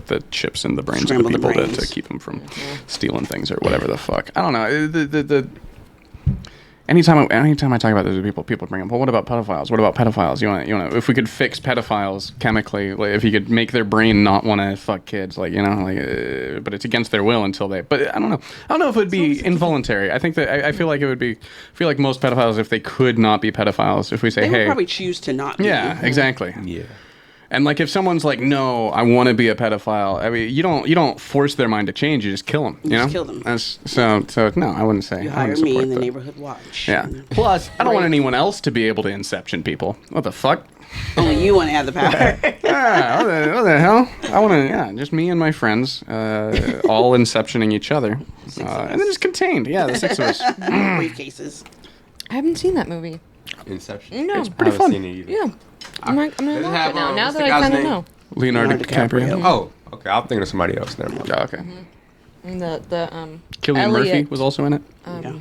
the chips in the brains of the people to keep them from stealing things or whatever the fuck. I don't know. Anytime I talk about this with people bring up, well, what about pedophiles? What about pedophiles? You want if we could fix pedophiles chemically, like if you could make their brain not want to fuck kids, but it's against their will until they. But I don't know if it would be involuntary. I think that I feel like it would be. I feel like most pedophiles, if they could not be pedophiles, if we say, they hey, would probably choose to not be. Yeah, exactly. Yeah. And like if someone's like, no, I want to be a pedophile. I mean, you don't force their mind to change. You just kill them. You know? Just kill them. So no, I wouldn't say. You I hire wouldn't me support in the that. neighborhood watch. Yeah. Plus, I don't want anyone else to be able to Inception people. What the fuck? Only you want to have the power. Yeah, what the hell? I want to, just me and my friends, all Inceptioning each other, and then just contained. Yeah, the six of us. Briefcases. I haven't seen that movie. Inception. No. It's pretty I fun. haven't seen it either. Yeah. I'm gonna Does it watch have, it now. Now what's that the I guy's kind of name? know. Leonardo DiCaprio. Oh, okay. I'm thinking of somebody else. Never mind. Oh, okay. And the Cillian Murphy Elliot. was also in it. Yeah.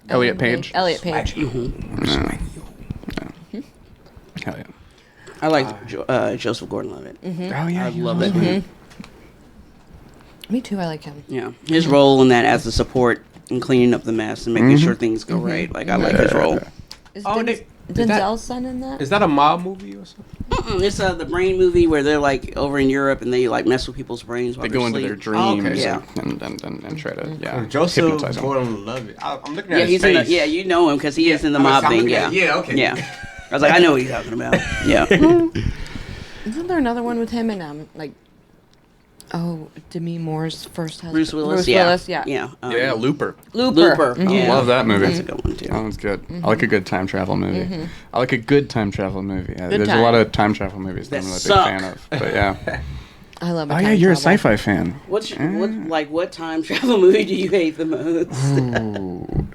Elliot Page. Elliot Page. Hell yeah. I like Joseph Gordon-Levitt. Oh yeah. I love that dude. Me too. I like him. Yeah, his role in that as the support in cleaning up the mess and making sure things go right. Like I like his role. Is Oh, Denzel's son in that? Is that a mob movie or something? It's the brain movie where they're like over in Europe and they like mess with people's brains while They go into their asleep. dreams okay. Yeah. and try to hypnotize Joseph them. Gordon-Levitt. I'm looking at Yeah, his he's in face. the, you know him because he is in the mob I'm thing. looking Yeah, at- yeah, okay. Yeah, I was like, I know what you're talking about. Yeah, Isn't there another one with him and Demi Moore's first husband? Bruce Willis. Bruce yeah, Willis, yeah. yeah, Looper. Looper. Yeah. Love that movie. That's a good one too. That one's good. I like a good time travel movie. I like a good time travel movie. There's time. a lot of time travel movies that That I'm not a suck. big fan of. But yeah. I love it. Oh yeah, you're a sci-fi fan. What time travel movie do you hate the most? Ooh.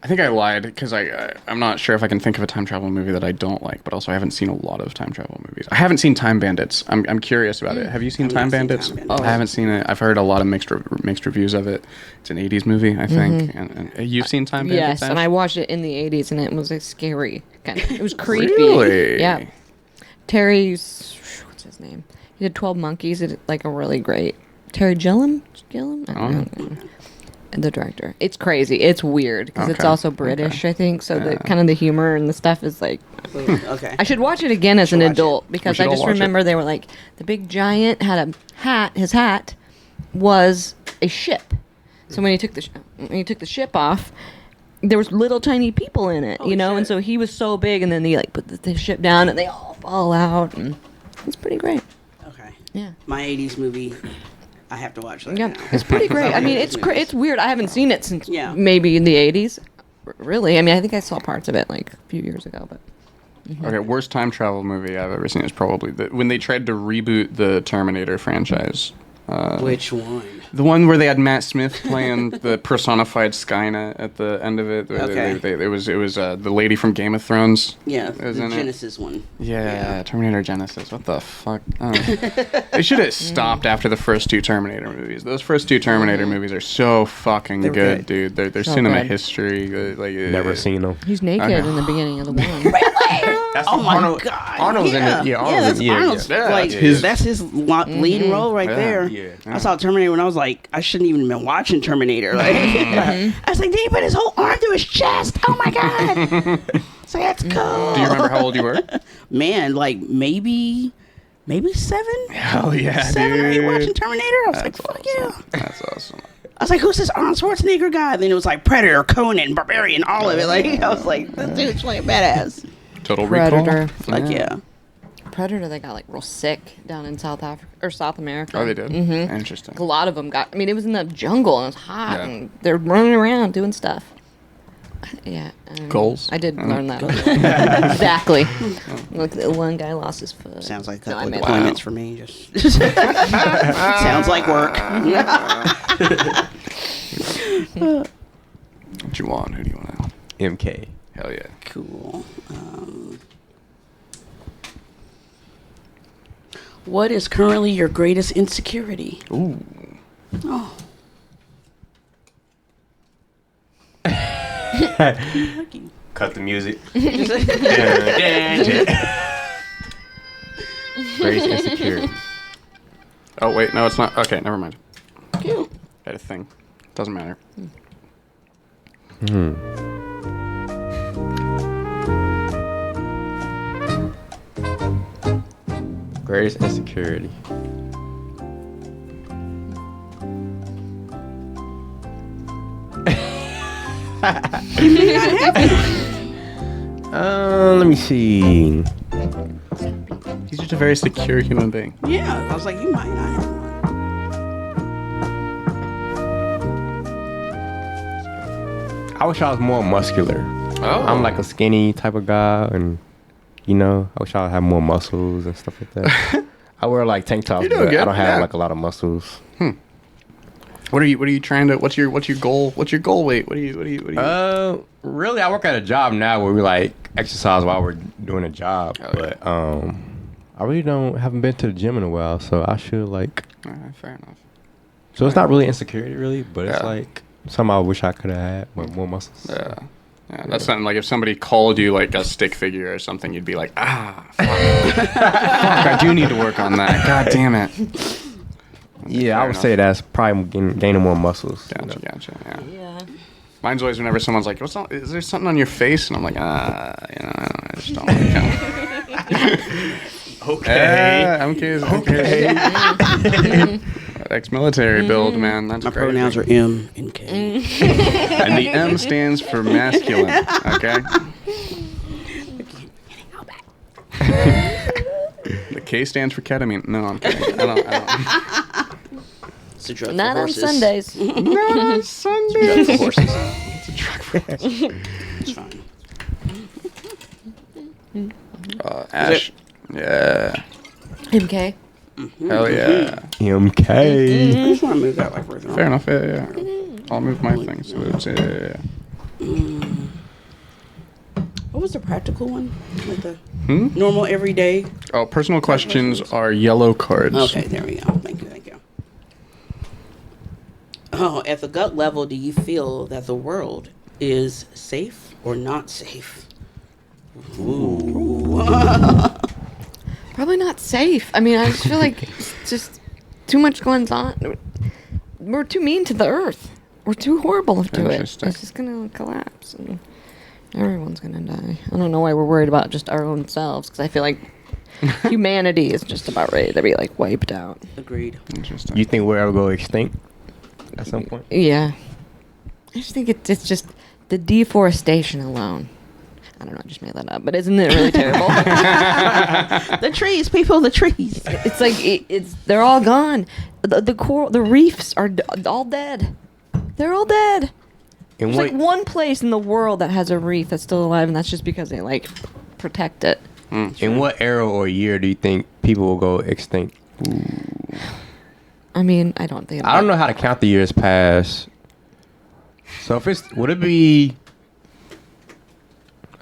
I think I lied because I'm not sure if I can think of a time travel movie that I don't like, but also I haven't seen a lot of time travel movies. I haven't seen Time Bandits. I'm curious about it. Have you seen I've Time not seen Bandits? Time Bandits. I haven't seen it. I've heard a lot of mixed reviews of it. It's an 80s movie, I think. And you've seen Time Bandits? Yes, and I watched it in the 80s, and it was scary. It was creepy. Really? Yeah. Terry's, what's his name? He did 12 Monkeys. He did like a really great. Terry Gilliam? I don't know. The director. It's crazy. It's weird because it's Okay. also British, I think. So the kind of the humor and the stuff is like. Okay. I should watch it again as an watch adult because should I all just watch it. remember they were like the big giant had a hat. His hat was a ship. So when he took the ship off, there was little tiny people in it, you know, shit. and so he was so big, and then they like put the ship down, and they all fall out, and it's pretty great. Okay. Yeah. My 80s movie I have to watch that. Yeah, now. it's pretty great. I mean, like it's movies. it's weird. I haven't seen it since Yeah. maybe in the 80s. Really, I mean, I think I saw parts of it like a few years ago, but Okay, worst time travel movie I've ever seen is probably when they tried to reboot the Terminator franchise. Which one? The one where they had Matt Smith playing the personified Skynet at the end of it. Okay. It was the lady from Game of Thrones. Yeah, was the in it. Genesis one. Yeah, Terminator Genesis. What the fuck? They should have stopped after the first two Terminator movies. Those first two Terminator movies are so fucking They were good, good. dude. They're So cinema good. history. Never seen them. he's naked in the beginning of the one. That's Oh my Arnold, god! Arnold's in it. Yeah, Arnold's that's in it. Arnold's Yeah, like that's his- that's his lead role right Yeah, there. yeah. I saw Terminator when I was like, I shouldn't even been watching Terminator. Like, I was like, did he put his whole arm through his chest? Oh my god! So that's cool. Do you remember how old you were? Man, like maybe 7. Hell yeah, 7 or 8 dude. watching Terminator. I was like, That's fuck awesome. yeah. That's awesome. I was like, who's this Arnold Schwarzenegger guy? Then it was like Predator, Conan, Barbarian, all of it. Like I was like, this dude's playing badass. Total Predator. Recall. Like yeah. Predator, they got like real sick down in South Africa or South America. Oh, they did. Mm-hmm. Interesting. A lot of them got. I mean, it was in the jungle and it was hot, Yeah. and they're running around doing stuff. Yeah. Goals? I did Mm. learn that. Exactly. Look, the one guy lost his foot. Sounds like a No, I couple made deployments for me. Just sounds like work. What you want? Who do you want now? MK. Hell yeah. Cool. What is currently your greatest insecurity? Ooh. Oh, lucky. Cut the music. Greatest insecurity. Oh wait, no, it's not. Okay, never mind. Cute. I had a thing. Doesn't matter. Greatest insecurity. Let me see. He's just a very secure human being. Yeah, I was like, you might not have one. I wish I was more muscular. Oh. I'm like a skinny type of guy, and I wish I would have more muscles and stuff like that. I wear like tank tops, You're doing but good, I don't have yeah. like a lot of muscles. What are you trying to? What's your goal? What's your goal weight? What do you? Really, I work at a job now where we like exercise while we're doing a job, Oh, but I really haven't been to the gym in a while, so I should like. Fair enough. So it's not really insecurity, really, but it's Yeah. like something I wish I could have had with more muscles. Yeah. Yeah, that's something like if somebody called you like a stick figure or something, you'd be like, fuck, I do need to work on that. God damn it. Yeah, I Fair would enough. say that's probably gaining more muscles. you know. Gotcha. Yeah. Yeah. Mine's always whenever someone's like, is there something on your face? And I'm like, I just don't like it. Okay. Okay. Ex-military build, man. That's My crazy. pronouns are M and K. And the M stands for masculine. Okay. The K stands for ketamine. No, I'm kidding. I don't. It's a drug Not for on horses. Sundays. Not on Sunday. Drug for horses. It's a drug for horses. It's fine. Ash. Yeah. MK. Hell yeah. MK. I just want to move that like further Fair on. enough. Yeah. I'll move my thing. So it's yeah. What was the practical one? Like the Hmm? normal everyday? Oh, personal questions are yellow cards. Okay, there we go. Thank you. Oh, at the gut level, do you feel that the world is safe or not safe? Probably not safe. I mean, I just feel like it's just too much going on. We're too mean to the earth. We're too horrible to it. It's Interesting. just gonna collapse and everyone's gonna die. I don't know why we're worried about just our own selves, because I feel like humanity is just about ready to be like wiped out. Agreed. Interesting. You think we'll ever go extinct at some point? Yeah. I just think it's just the deforestation alone. I don't know, I just made that up. But isn't it really terrible? The trees, people, the trees. It's like they're all gone. The coral, the reefs are all dead. They're all dead. And There's like one place in the world that has a reef that's still alive, and that's just because they like protect it. in what era or year do you think people will go extinct? I mean, I don't think. I don't know how to count the years past. So if it's, would it be?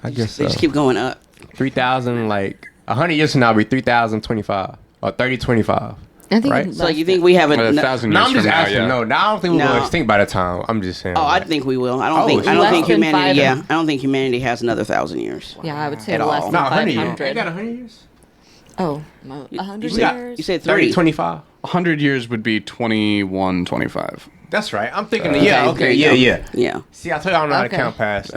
I guess They so. just keep going up. 3,000, like 100 years from now, it'll be 3,025 or 3025. I think. Right? So you think we have a? 1,000 No, years I'm just from now, asking. yeah. No, I don't think we'll No. go extinct by the time. I'm just saying. Oh, I like, think we will. I don't Oh, think. I don't less think than humanity. 5. Yeah, I don't think humanity has another 1,000 years. Yeah, I would say At less all. than no, 100 years. 500. Ain't that 100 years? Oh, 100 You said- years. You said 30, 30. 25. 100 years would be 21, 25. That's right. I'm thinking. Okay, Yeah. there Okay. you Yeah. go. Yeah. Yeah. See, I told you I don't know how to Okay. count past.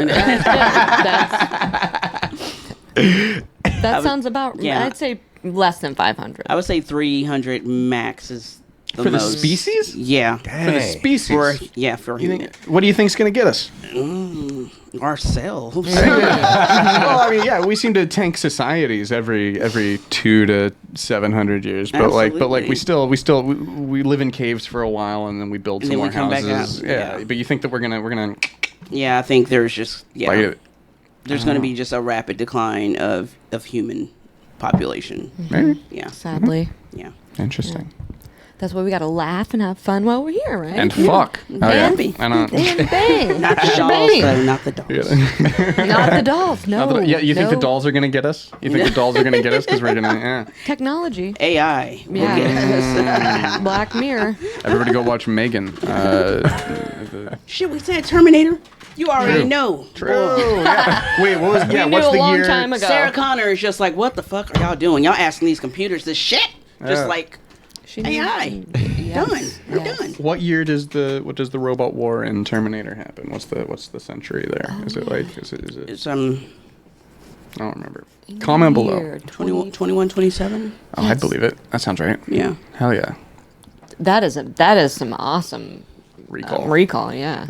That sounds about. yeah. I'd say less than 500. I would say 300 max is the For the most. species? Yeah. For the species? For yeah, for You human. think, what do you think's going to get us? Ourselves. Well, I mean, yeah, we seem to tank societies every 2 to 700 years, but like we Absolutely. we live in caves for a while and then we build And some then we more come back houses. out. Yeah, Yeah. but you think that we're gonna Yeah, I think there's just like there's going to be just a rapid decline of human population. maybe Yeah. Sadly, Yeah. interesting that's why we gotta laugh and have fun while we're here, right? and fuck. Oh, yeah. And, And, and bang. Not the dolls, though. Not the dolls. Not the dolls. No. yeah, you think the no. dolls are gonna get us? You think the dolls are gonna get us because we're gonna? Yeah. Technology. AI. will Yeah. get us. Black Mirror. Everybody go watch Megan. Shit, we said Terminator. You already know. Oh, yeah. Wait, what was? Yeah, We what's knew the a long year? time ago. Sarah Connor is just like, what the fuck are y'all doing? Y'all asking these computers this shit? Just Yeah. like She AI. Yes. Done. We're Yes. done. What year does the robot war in Terminator happen? What's the century there? Is it like is it It's I don't remember. Comment below. Year 21, 27? Oh, I believe it. That sounds right. Yeah. Hell yeah. That is some awesome Recall. recall. Yeah.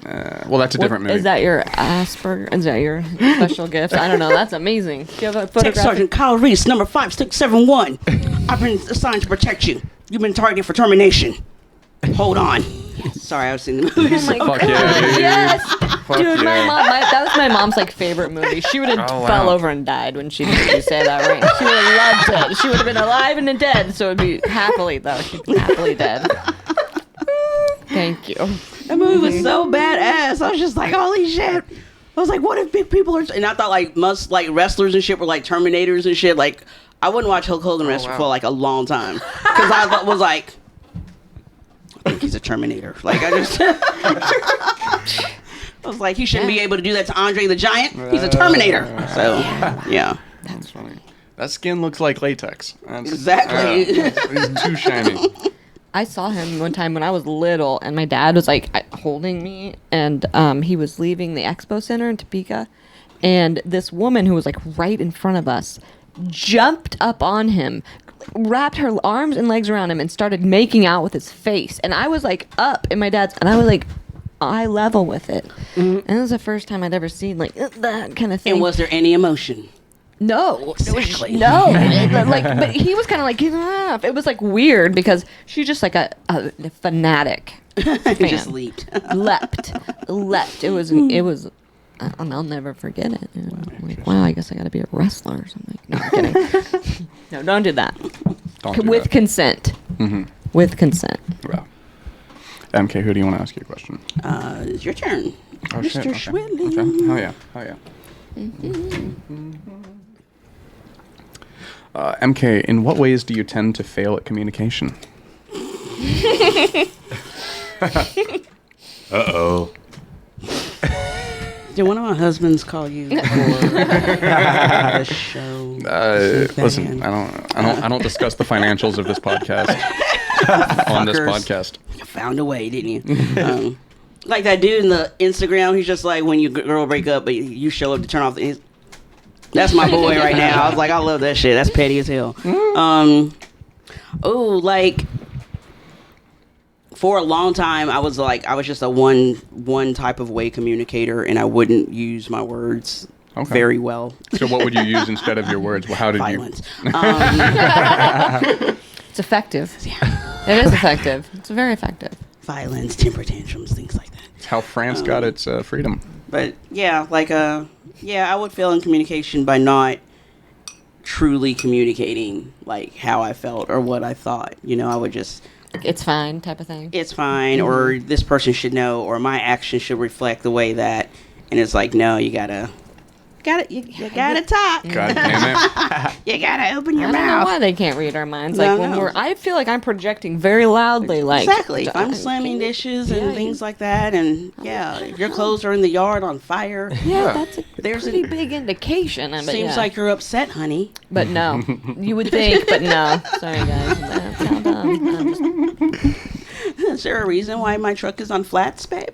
Well, that's a different movie. Is that your Asperger? Is that your special gift? I don't know. That's amazing. Do you have a Tech photograph? Sergeant Kyle Reese, number 5671. I've been assigned to protect you. You've been targeted for termination. Hold on. Sorry, I was seeing the movie. Oh my Fuck God. yeah, dude. Yes. Fuck Dude, yeah. that was my mom's like favorite movie. She would have Oh, wow. fell over and died when she heard you say that, right? She would have loved it. She would have been alive and dead, so it'd be happily though. She'd be happily dead. Thank you. That movie was so badass. I was just like, holy shit. I was like, what if big people are... And I thought like wrestlers and shit were like Terminators and shit. Like, I wouldn't watch Hulk Hogan wrestle for like a long time. Because was like, I think he's a Terminator. Like, I just... I was like, he shouldn't be able to do that to Andre the Giant. He's a Terminator. So, yeah. That's funny. That skin looks like latex. Exactly. He's too shiny. I saw him one time when I was little, and my dad was like holding me, and he was leaving the expo center in Topeka, and this woman who was like right in front of us jumped up on him, wrapped her arms and legs around him, and started making out with his face. And I was like up in my dad's, and I was like eye level with it. And it was the first time I'd ever seen like that kind of thing. And was there any emotion? No, Exactly. no. Like, but he was kind of like, get off. It was like weird because she's just like a fanatic. He fan. just leaped. leapt. It was. I'll never forget it. And I'm like, wow, I guess I got to be a wrestler or something. No, I'm kidding. No, don't do that. Don't do With that. consent. Mm-hmm. With consent. Well. MK, who do you want to ask you a question? It's your turn. Oh, Mr. shit. Okay. Schwedling. Okay. Hell yeah. Hell yeah. MK, in what ways do you tend to fail at communication? Uh-oh. Did one of my husbands call you for the show? Listen, I don't discuss the financials of this podcast on this Fuckers. podcast. You found a way, didn't you? Like that dude in the Instagram, he's just like when your girl break up, but you show up to turn off the. That's my boy right now. I was like, I love that shit. That's petty as hell. Like for a long time, I was just a one type of way communicator, and I wouldn't use my words Okay. very well. So what would you use instead of your words? Well, how did Violence. It's effective. It is effective. It's very effective. Violence, temper tantrums, things like that. It's how France got its freedom. But yeah, like I would fail in communication by not truly communicating like how I felt or what I thought. You know, I would just It's fine type of thing. it's fine, or this person should know, or my actions should reflect the way that. And it's like, no, you gotta talk. God damn it. You gotta open your I don't know mouth. why they can't read our minds. No, Like when no. I feel like I'm projecting very loudly. Like Exactly. If I'm slamming dishes and things like that, and if your clothes are in the yard on fire, Yeah, that's a There's pretty a- big indication. But seems like you're upset, honey. But no, you would think, but no. Sorry, guys. That's how dumb. I'm just- Is there a reason why my truck is on flats, babe?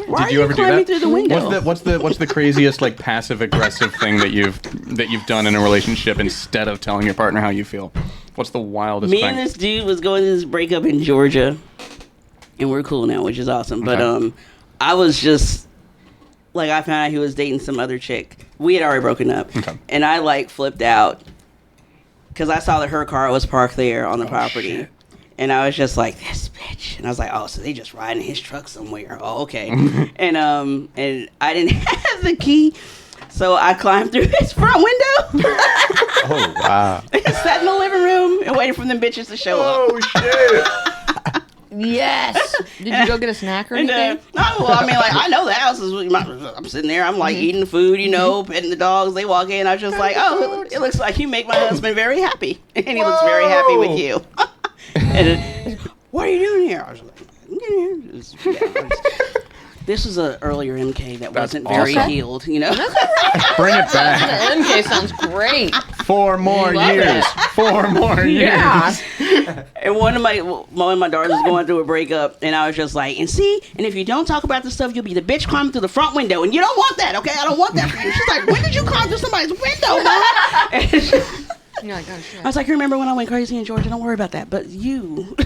Why Did you are ever do climbing that? through the window? What's the craziest like passive aggressive thing that you've done in a relationship instead of telling your partner how you feel? What's the wildest Me thing? and this dude was going to this breakup in Georgia, and we're cool now, which is awesome. But Okay. I was just like, I found out he was dating some other chick. We had already broken up, Okay. and I like flipped out because I saw that her car was parked there on the property. shit. And I was just like, this bitch. And I was like, oh, so they just riding his truck somewhere. Oh, okay. and I didn't have the key. So I climbed through his front window. Oh wow. Sat in the living room and waited for them bitches to show up. Oh shit! Yes. Did you go get a snack or And, anything? well, I mean, like, I know the house is. I'm sitting there. I'm like eating the food, you know, petting the dogs. They walk in. I was just like, oh, it looks like you make my husband very happy, and he looks very happy with you. And what are you doing here? I was like, I'm getting here. This was an earlier MK that That's wasn't very awesome. healed, you know. Bring it back. The MK sounds great. 4 more Love years. it. 4 more years. And one of my daughters was going through a breakup, and I was just like, and if you don't talk about this stuff, you'll be the bitch climbing through the front window, and you don't want that, okay? I don't want that for you. She's like, when did you climb through somebody's window, Mom? You're like, oh shit. I was like, you remember when I went crazy in Georgia? Don't worry about that. But you.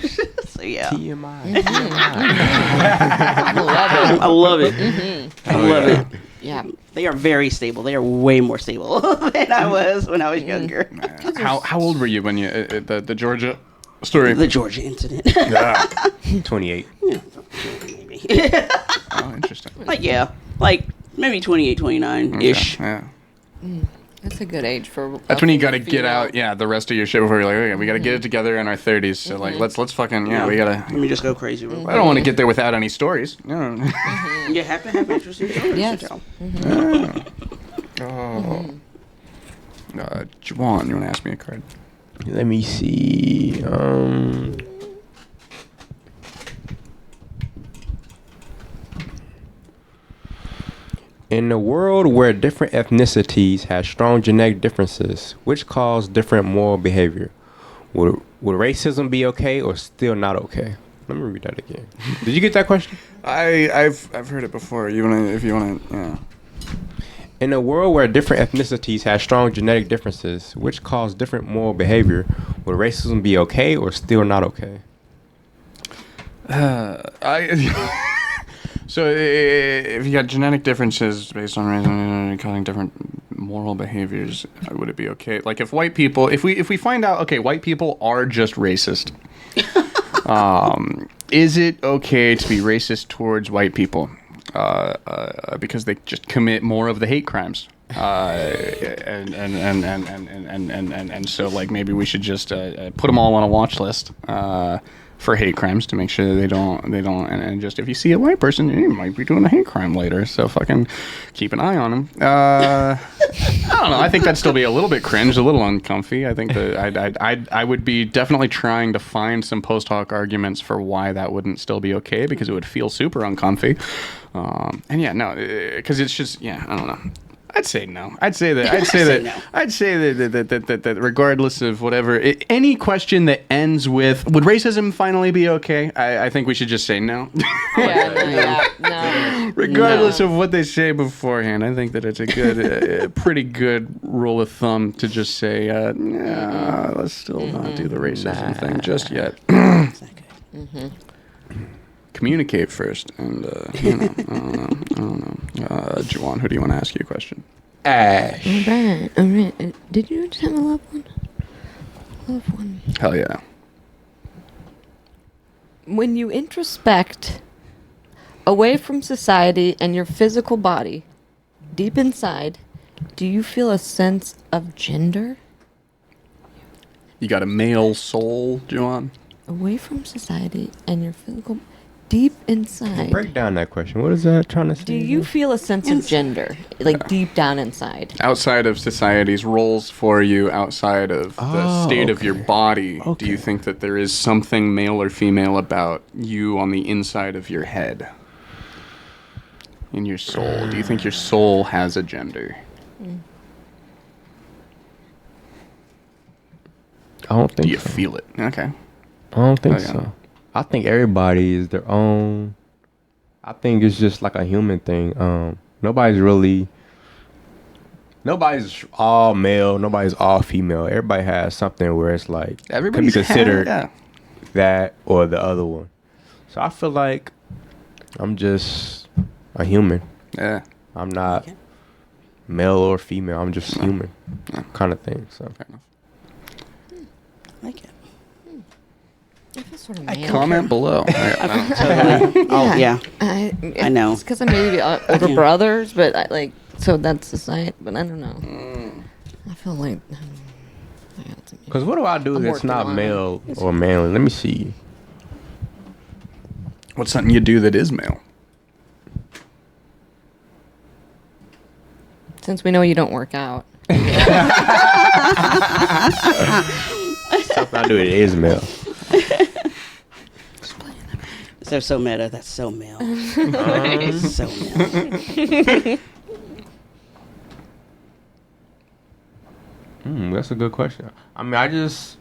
So, yeah. TMI. I love it. I love it. Yeah. They are very stable. They are way more stable than I was when I was younger. How old were you when you the Georgia story? The Georgia incident. Yeah. 28. Maybe. Oh, interesting. Like maybe 28, 29-ish. Yeah. That's a good age for. That's when you got to get out, the rest of your shit before you're like, okay, we got to get it together in our 30s. So like, let's fucking, we got Let to. me just go crazy real I quick. don't want to get there without any stories. No. You have to have interesting stories Yes. to tell. Oh. Juwan, you want to ask me a card? Let me see. In a world where different ethnicities have strong genetic differences, which cause different moral behavior, would racism be okay or still not okay? Let me read that again. Did you get that question? I've heard it before. If you wanna, yeah. In a world where different ethnicities have strong genetic differences, which cause different moral behavior, would racism be okay or still not okay? So if you got genetic differences based on reason causing different moral behaviors, would it be okay? Like if white people, if we find out, okay, white people are just racist, is it okay to be racist towards white people because they just commit more of the hate crimes? And so like maybe we should just put them all on a watch list for hate crimes to make sure that they don't and just if you see a white person, you might be doing a hate crime later, so fucking keep an eye on them. I don't know, I think that'd still be a little bit cringe, a little uncomfy. I think that I would be definitely trying to find some post hoc arguments for why that wouldn't still be okay, because it would feel super uncomfy. Because it's just, I don't know. I'd say no. I'd say that regardless of whatever, any question that ends with "would racism finally be okay?" I think we should just say no. No. Regardless of what they say beforehand, I think that it's a pretty good rule of thumb to just say, let's still not do the racism thing just yet. It's not good. communicate first. And, you know, I don't know. Juwan, who do you want to ask you a question? Ash. All right. Did you just have a loved one? Loved one. Hell yeah. When you introspect away from society and your physical body, deep inside, do you feel a sense of gender? You got a male soul, Juwan? Away from society and your physical, deep inside. Break down that question. What is that trying to say? Do you feel a sense of gender, like deep down inside? Outside of society's roles for you, outside of the state of your body, do you think that there is something male or female about you on the inside of your head? In your soul? Do you think your soul has a gender? I don't think Do you so. feel it? Okay. I don't think Oh, yeah. so. I think everybody is their own. I think it's just like a human thing. Nobody's all male. Nobody's all female. Everybody has something where it's like Everybody could be considered yeah. that or the other one. So I feel like I'm just a human. Yeah. I'm not male or female. I'm just human, kind of thing. So Fair enough. I like it. I feel sort of I male. Comment below. Totally. Oh, yeah. I know. It's because I'm maybe older brothers, but so that's society. But I don't know. I feel like. because what do I do I'm that's working not on it. male or manly? Let me see. What's something you do that is male? Since we know you don't work out. Something I do that is male. They're so meta. That's so male. So male. That's a good question. I mean, I just.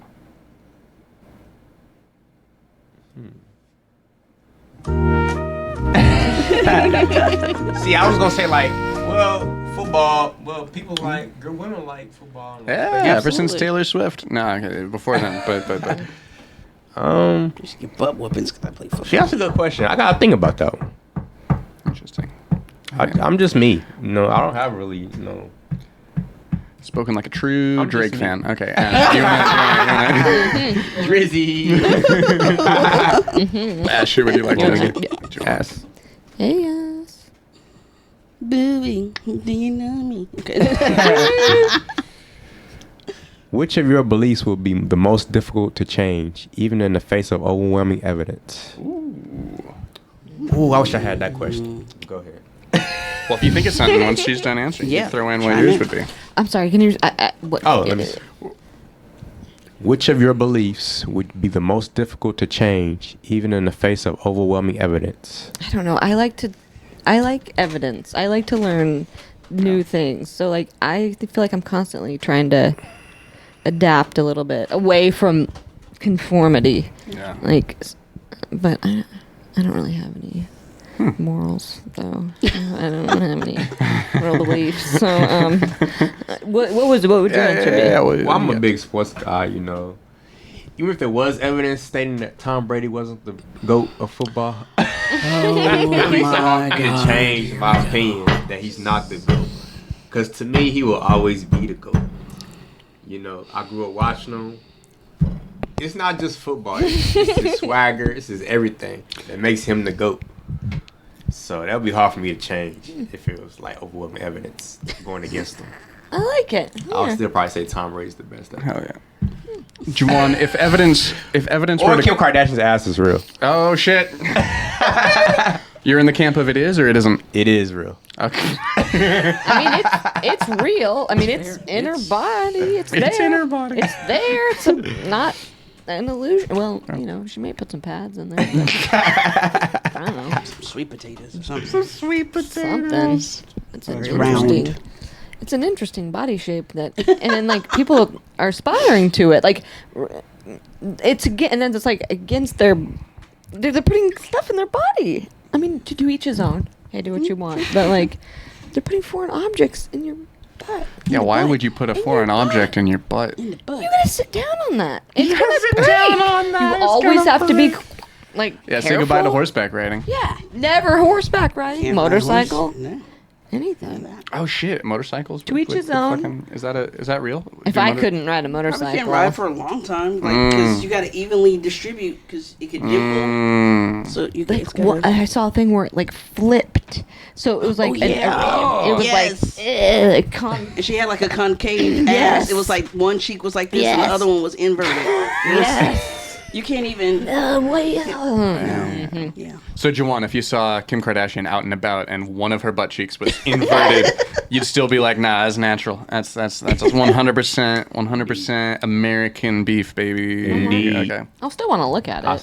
See, I was gonna say like, well, football. Well, people like, women like football. Yeah, ever since Absolutely. Taylor Swift. No, okay, before then, but Just get butt whoopings because I play football. See, that's a good question. I gotta think about that one. interesting. I'm just me. No, I don't have really, Spoken like a true I'm Drake just fan. Okay, Ash, you wanna Drizzy. Ash, who would you like to Ass. Hey, yes. Booey, do you know me? Okay. Which of your beliefs would be the most difficult to change, even in the face of overwhelming evidence? Ooh, I wish I had that question. Go ahead. Well, if you think it's something, once she's done answering, Yeah, you throw in what chime yours in. would be. I'm sorry. Can you? What? Oh, let me see. Which of your beliefs would be the most difficult to change, even in the face of overwhelming evidence? I don't know. I like evidence. I like to learn new things. So I feel like I'm constantly trying to adapt a little bit away from conformity. Yeah. But I don't really have any morals, though. I don't have any moral beliefs. So, what would your answer be? Well, I'm a big sports guy, Even if there was evidence stating that Tom Brady wasn't the GOAT of football, at least I can change my opinion that he's not the GOAT. Because to me, he will always be the GOAT. I grew up watching him. It's not just football. It's his swagger. It's his everything that makes him the GOAT. So that would be hard for me to change if it was like overwhelming evidence going against him. I like it. I'll Yeah. still probably say Tom Brady's the best. Hell yeah. Juwan, if evidence Or were Kim to... Kardashian's ass is real. Oh, shit. You're in the camp of it is or it isn't? It is real. Okay. I mean, it's real. I mean, it's in her body. It's there. It's in her body. It's there. It's not an illusion. Well, she may put some pads in there. I don't know. Some sweet potatoes or something. Sweet Something. It's an round. interesting. It's an interesting body shape and then people are aspiring to it. It's again, and then it's against they're putting stuff in their body. I mean, to each his own. Hey, do what you want, but they're putting foreign objects in your butt. Yeah, why would you put a foreign object in your butt? In the butt. You gotta sit down on that. It's You gonna gotta sit break. down on that. You It's always gonna have to be break. Like, Yeah, say goodbye to careful. horseback riding. Yeah, never horseback riding, Can't ride a horse. motorcycle, No. anything. Oh shit, motorcycles. To each his own. Is that real? If Do I motor- couldn't ride a Probably motorcycle, can't ride for a long time, like because you got to evenly distribute because it could dimple. So you like it's gotta, I saw a thing where it like flipped, so it was like it was Yes. like and she had like a concave Yes. ass. It was like one cheek was like this and the Yes. other one was inverted. yes. You can't even. Yeah. So, Juwan, if you saw Kim Kardashian out and about and one of her butt cheeks was inverted, you'd still be like, "Nah, that's natural. That's 100% American beef, baby." Indeed. Okay. I'll still want to look at it. I'll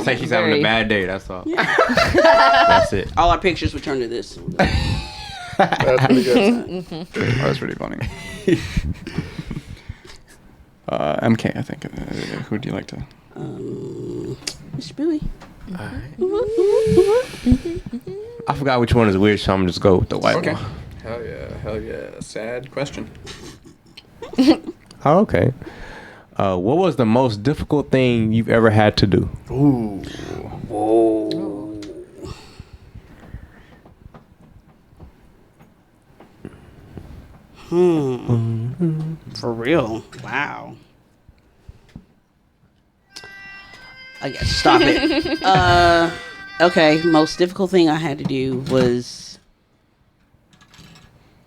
say she's having a bad day. That's all. That's it. All our pictures would turn to this. That's pretty good. Oh, that's pretty funny. MK, I think. Who do you like to? Mr. Billy. I forgot which one is which, so I'm gonna just go with the white Okay. one. Hell yeah. Sad question. Oh, okay. What was the most difficult thing you've ever had to do? Ooh. Whoa. For real. Wow. I guess stop it. Okay, most difficult thing I had to do was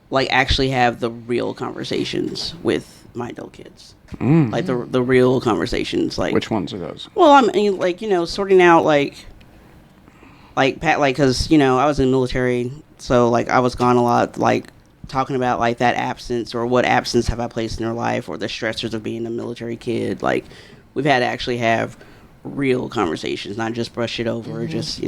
like actually have the real conversations with my adult kids. Like the real conversations, like Which ones are those? well, I mean, like, sorting out, because, I was in the military, so, like, I was gone a lot, like, talking about, like, that absence, or what absence have I placed in their life, or the stressors of being a military kid. Like, we've had to actually have real conversations, not just brush it over, just,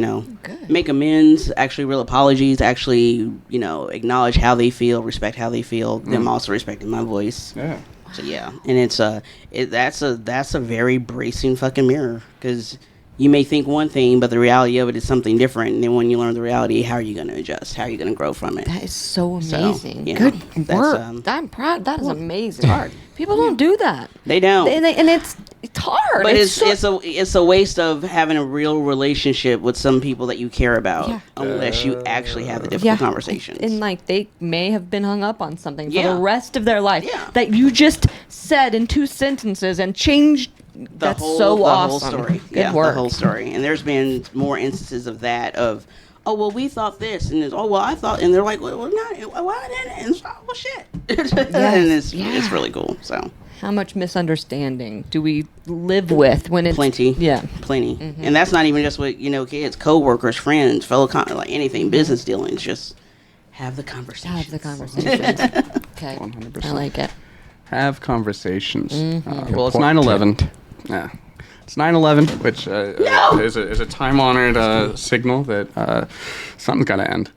make amends, actually real apologies, actually, acknowledge how they feel, respect how they feel, them also respecting my voice. Yeah. So yeah, and it's that's a very bracing fucking mirror, because you may think one thing, but the reality of it is something different. And then when you learn the reality, how are you going to adjust? How are you going to grow from it? That is so So, amazing. yeah, Good that's, work. I'm proud. That is amazing. hard. People don't do that. They don't. And it's hard. But so- it's a waste of having a real relationship with some people that you care about, Yeah. unless you actually have the difficult conversations. And like they may have been hung up on something for Yeah. the rest of their life Yeah. that you just said in 2 sentences and changed. That's so awesome. Whole story. Good work. The whole story. And there's been more instances of that, of, oh, well, we thought this, and it's, oh, well, I thought, and they're like, well, not, why didn't, and it's, oh, well, shit. And it's really cool, so. How much misunderstanding do we live with when it's Plenty. Yeah. Plenty. And that's not even just with, kids, co-workers, friends, like anything, business dealings, just have the conversation. Have the conversation. Okay. 100%. I like it. Have conversations. Well, it's 9/11. Yeah. It's 9/11, which is a time-honored signal that something's got to end.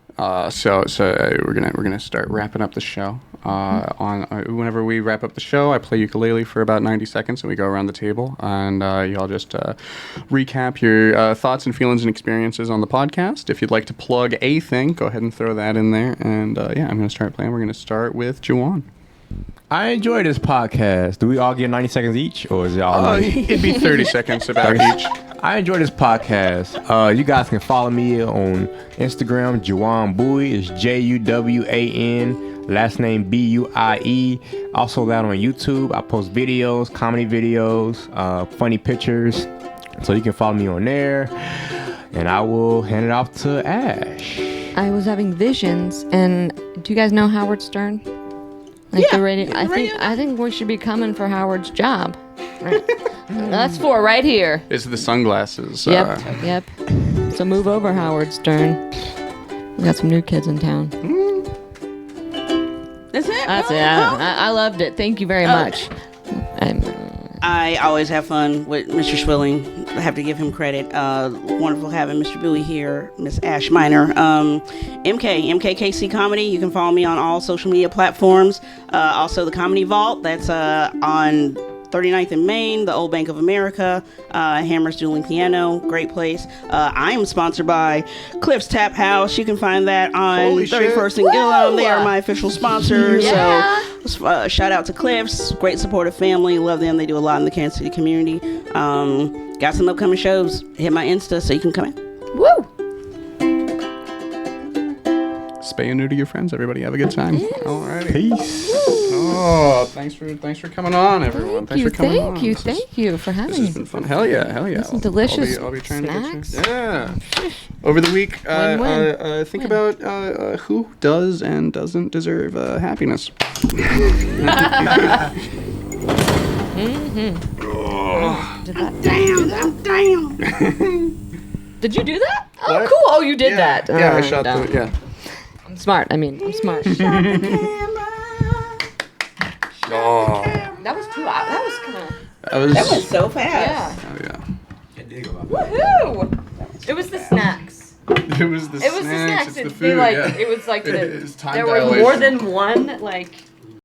So we're gonna start wrapping up the show. Whenever we wrap up the show, I play ukulele for about 90 seconds, and we go around the table, and y'all just recap your thoughts and feelings and experiences on the podcast. If you'd like to plug a thing, go ahead and throw that in there. And yeah, I'm gonna start playing. We're gonna start with Juwan. I enjoy this podcast. Do we all get 90 seconds each, or is it all? It'd be 30 seconds about each. I enjoy this podcast. You guys can follow me on Instagram, Juwan Bowie. It's JUWAN. Last name BUIE. Also that on YouTube. I post videos, comedy videos, funny pictures. So you can follow me on there. And I will hand it off to Ash. I was having visions, and do you guys know Howard Stern? Like Yeah, the radio. the radio I think we should be coming for Howard's job. Right. That's for right here. It's the sunglasses. Yep. So move over, Howard Stern. We got some new kids in town. That's it? That's really? it. Oh. I loved it. Thank you very much. I always have fun with Mr. Swilling. I have to give him credit. Wonderful having Mr. Bowie here, Miss Ash Minor. MKKC Comedy. You can follow me on all social media platforms. Also, the Comedy Vault. That's on 39th and Main, the Old Bank of America. Hammers Dueling Piano. Great place. I am sponsored by Cliff's Tap House. You can find that on Holy 31st shit. and Gillum. They are my official sponsors. Yeah. So Shout out to Cliffs, great supportive family. Love them. They do a lot in the Kansas City community. Got some upcoming shows. Hit my Insta so you can come in. Woo! Spay and neuter your friends. Everybody have a good time. Yes. Alrighty. Peace. Oh, thanks for coming on, everyone. Thank you, for coming on. thank you for having This me. has been fun. Hell yeah. Some delicious I'll be trying snacks. to get you. Yeah. Over the week, Win-win. think Win. about who does and doesn't deserve happiness. Did that? Damn. Did you do that? Oh, What? cool. Oh, you did that. Yeah, I Oh, shot dumb. the. Yeah. I'm smart. I'm smart. Oh. That was 2 hours. That was kind of. That was. That was so fast. Yeah. Oh yeah. Woohoo! It was the snacks. It was the It was the snacks. It's the They food. like yeah. it was like It's time there were dilation. more than one like